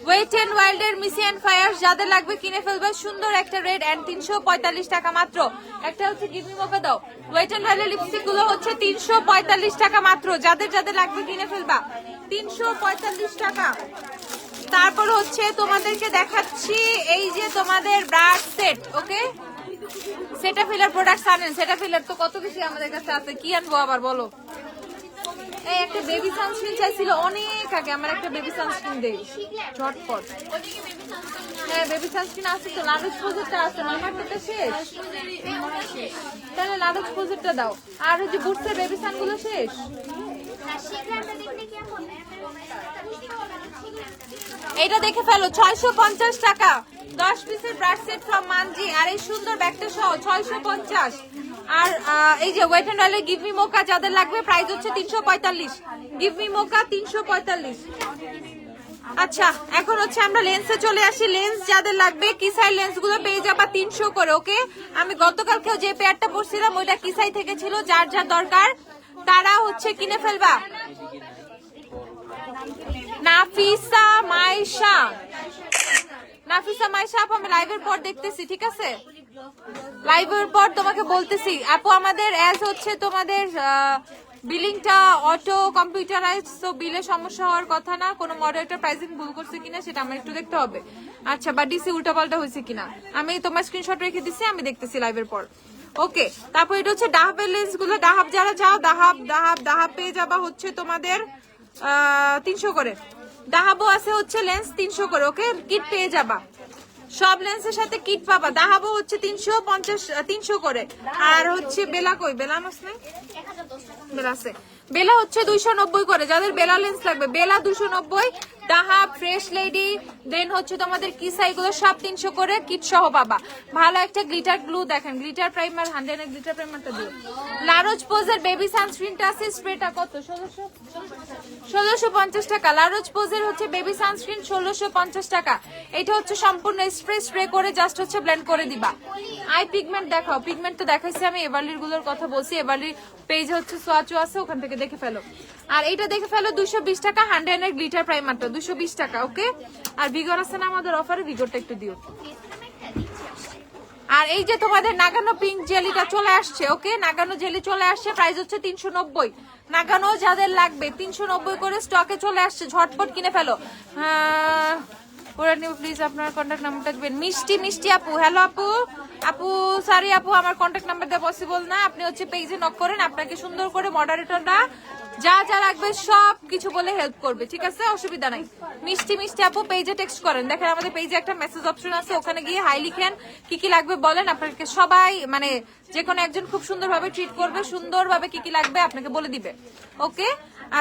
wet and ওয়াইল্ডের মিসি এন্ড ফায়ার্স যাদের লাগবে কিনে ফেলবে। সুন্দর একটা রেড এন্ড 345 টাকা মাত্র। একটা হচ্ছে গিভমি মোকা দাও। ওয়েট এন্ড ওয়াইল্ডের লিপস্টিক গুলো হচ্ছে 345 টাকা মাত্র, যাদের যাদের লাগবে কিনে ফেলবা। 345 টাকা। তারপর হচ্ছে তোমাদেরকে দেখাচ্ছি এই যে তোমাদের ব্রাশ সেট। ওকে, সেটাফিলার প্রোডাক্টস আনেন, সেটাফিলার তো কত কিছু আমাদের কাছে আছে, কি আনবো আবার বলো। এই একটা বেবি সানস্ক্রিন চাইছিল অনেক আগে, আমার একটা বেবি সানস্ক্রিন দেই ঝটপট। হ্যাঁ বেবি সানস্ক্রিন আছে তো, লাডুস প্রজেক্টটা আছে, মামারটা শেষ, তাহলে লাডুস প্রজেক্টটা দাও। আর ওই যে বুটসের বেবি সানগুলো শেষ। এটা দেখে ফেলো 650 টাকা, 10 পিসের ব্রাশ সেট ফ্রম মানজি, আর এই সুন্দর ব্যাগটা সহ 650। আর এই যে ওয়েট এন্ড অয়েলের গিভ মি মোকা যাদের লাগবে প্রাইস হচ্ছে 345, গিভ মি মোকা 345। আচ্ছা এখন হচ্ছে আমরা লেন্সে চলে আসি। লেন্স যাদের লাগবে কিসাই লেন্স গুলো পেয়ে যাবা 300 করে, ওকে। আমি গতকালকেও যে পেয়ারটা পরছিলাম ওইটা কিসাই থেকে ছিল, যার যা দরকার তারা হচ্ছে কিনে ফেলবা। নাফিসা মাইশা, নাফিসা মাইশা আপু আমি লাইভের পর দেখতেছি, ঠিক আছে লাইভের পর তোমাকে বলতেছি। আপু আমাদের অ্যাজ হচ্ছে তোমাদের বিলিংটা অটো কম্পিউটারাইজ, তো বিলে সমস্যা হওয়ার কথা না। কোনো মডারেটর প্রাইসিং ভুল করছে কিনা সেটা আমার একটু দেখতে হবে। আচ্ছা বা ডিসি উল্টাপাল্টা হয়েছে কিনা, আমি তোমার স্ক্রিনশট রেখে দিচ্ছি, আমি দেখতেছি লাইভের পর, ওকে। তারপর এটা হচ্ছে ডাহাবের লেন্স গুলো, ডাহাব যারা চাও ডাহাব পেয়ে যাবা হচ্ছে তোমাদের 300 করে। দাহাবো আছে হচ্ছে লেন্স 300 করে, ওকে। কিট পেয়ে যাবা, সব লেন্সের সাথে কিট পাবা। দাহাবো হচ্ছে 300 করে। আর হচ্ছে বেলা কই, বেলা নস নাই, বেলা আছে, বেলা হচ্ছে 290 করে। যাদের বেলা লেন্স লাগবে বেলা 290, দাহাব ফ্রেশ লেডি দেন হচ্ছে তোমাদের কিসা এগুলো সব 300 করে, কিট সহ পাবা। ভালো একটা গ্লিটার গ্লু দেখেন, গ্লিটার প্রাইমার 100 এর গ্লিটার প্রাইমারটা দিও। লারোজ পোজের বেবি সানস্ক্রিনটা আছে, স্প্রেটা কত 1650 টাকা। লারোজ পোজের হচ্ছে বেবি সানস্ক্রিন 1650 টাকা। এটা হচ্ছে সম্পূর্ণ স্প্রে করে জাস্ট হচ্ছে ব্লেন্ড করে দিবা। আই পিগমেন্ট দেখাও, পিগমেন্ট তো দেখাইছি আমি, এভারলির গুলোর কথা বলছি, এভারলির পেজ হচ্ছে সোয়াচো আছে, ওখান থেকে দেখে ফেলো। আর এইটা দেখে ফেলো 220 টাকা, 100 এর গ্লিটার প্রাইমারটা 220 টাকা, ওকে। আর ভিগর আছে না আমাদের অফারে, ভিগরটা একটু দিও। আর এই যে তোমাদের নাগানো পিঙ্ক জেলিটা চলে আসছে, ওকে। নাগানো জেলি চলে আসছে, প্রাইস হচ্ছে 390। নাগানো যাদের লাগবে 390 করে স্টকে চলে আসছে, ঝটপট কিনে ফেলো। প্লিজ আপনার কন্ট্যাক্ট নাম্বারটা দিবেন। মিষ্টি আপু, হ্যালো আপু সরি আপু আমার কন্ট্যাক্ট নাম্বার দেওয়া পসিবল না, আপনি হচ্ছে পেজে নক করেন, আপনাকে সুন্দর করে মডারেটররা যা যা লাগবে সব কিছু বলে হেল্প করবে, ঠিক আছে, অসুবিধা নাই। মিষ্টি আপু পেজে টেক্সট করেন, দেখেন আমাদের পেজে একটা মেসেজ অপশন আছে, ওখানে গিয়ে হাই লিখেন, কি লাগবে বলেন, আপনাকে সবাই মানে যে কোনো একজন খুব সুন্দরভাবে ট্রিট করবে, সুন্দরভাবে কি লাগবে আপনাকে বলে দিবে, ওকে।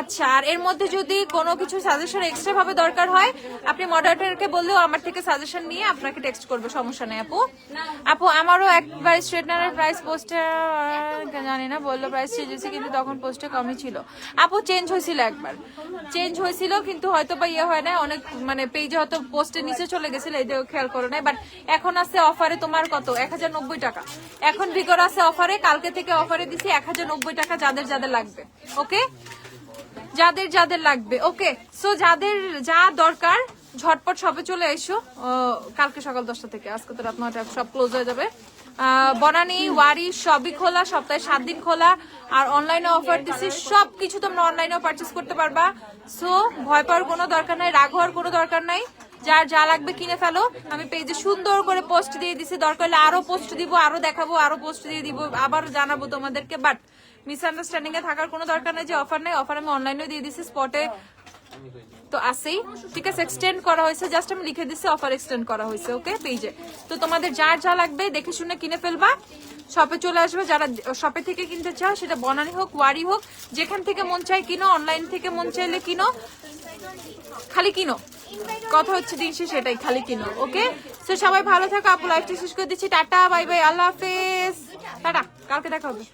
আচ্ছা আর এর মধ্যে যদি কোনো কিছু সাজেশন এক্সট্রা ভাবে দরকার হয় আপনি মডারেটরকে বললেও আমার থেকে সাজেশন নিয়ে আপনাকে টেক্সট করবে, সমস্যা নেই আপু আমারও একবার স্ট্রেটনারের প্রাইস পোস্টে জানি না বললো প্রাইস চেঞ্জ হয়েছে, কিন্তু তখন পোস্টে কমই ছিল। আপু চেঞ্জ হয়েছিল, একবার চেঞ্জ হয়েছিল, কিন্তু হয়তো বা ইয়ে হয় না, অনেক মানে পেজে হয়তো পোস্টের নিচে চলে গেছিল, এই যে খেয়াল করো না। বাট এখন আছে অফারে তোমার কত 1090 টাকা, এখন ভিগর আছে অফারে, কালকে থেকে অফারে দিছি 1090 টাকা, যাদের যাদের লাগবে, ওকে, যাদের লাগবে, ওকে। সো যাদের যা দরকার ঝটপট সবে চলে এসো, কালকে সকাল 10টা থেকে, আজকে তো রাত 9টা সব ক্লোজ হয়ে যাবে। বনানী ওয়ারি সবই খোলা, সপ্তাহে 7 দিন খোলা। আর অনলাইনে অফার দিচ্ছি, সবকিছু তোমরা অনলাইনেও পারচেস করতে পারবা। সো ভয় পাওয়ার কোনো দরকার নাই, রাগ হওয়ার কোনো দরকার নাই, যার যা লাগবে কিনে ফেলো। আমি পেজে সুন্দর করে পোস্ট দিয়ে দিছি, দরকার হলে আরো পোস্ট দিব, আরো দেখাবো, আরো পোস্ট দিয়ে দিব, আবার জানাবো তোমাদেরকে। বাট মিসআন্ডারস্ট্যান্ডিং এ থাকার কোনো দরকার নাই যে অফার নেই, অফার আমি অনলাইনেও দিয়ে দিছি, স্পটে তো আসেই, ঠিক আছে। এক্সটেন্ড করা হয়েছে, জাস্ট আমি লিখে দিচ্ছি অফার এক্সটেন্ড করা হয়েছে, ওকে পেজে। তো তোমাদের যার যা লাগবে দেখে শুনে কিনে ফেলবা, শপে চলে আসবে। যারা শপে থেকে কিনতে চাও সেটা বনানী হোক ওয়ারি হোক, যেখান থেকে মন চাই কিনো, অনলাইন থেকে মন চাইলে কিনো, খালি কিনো, কথা হচ্ছে দিন শেষে সেটাই, খালি কিনো, ওকে। তো সবাই ভালো থাকো, আপু লাইভটা শেষ করে দিচ্ছি, টাটা বাই বাই, আল্লাহ হাফেজ, টাটা, কালকে দেখা হবে।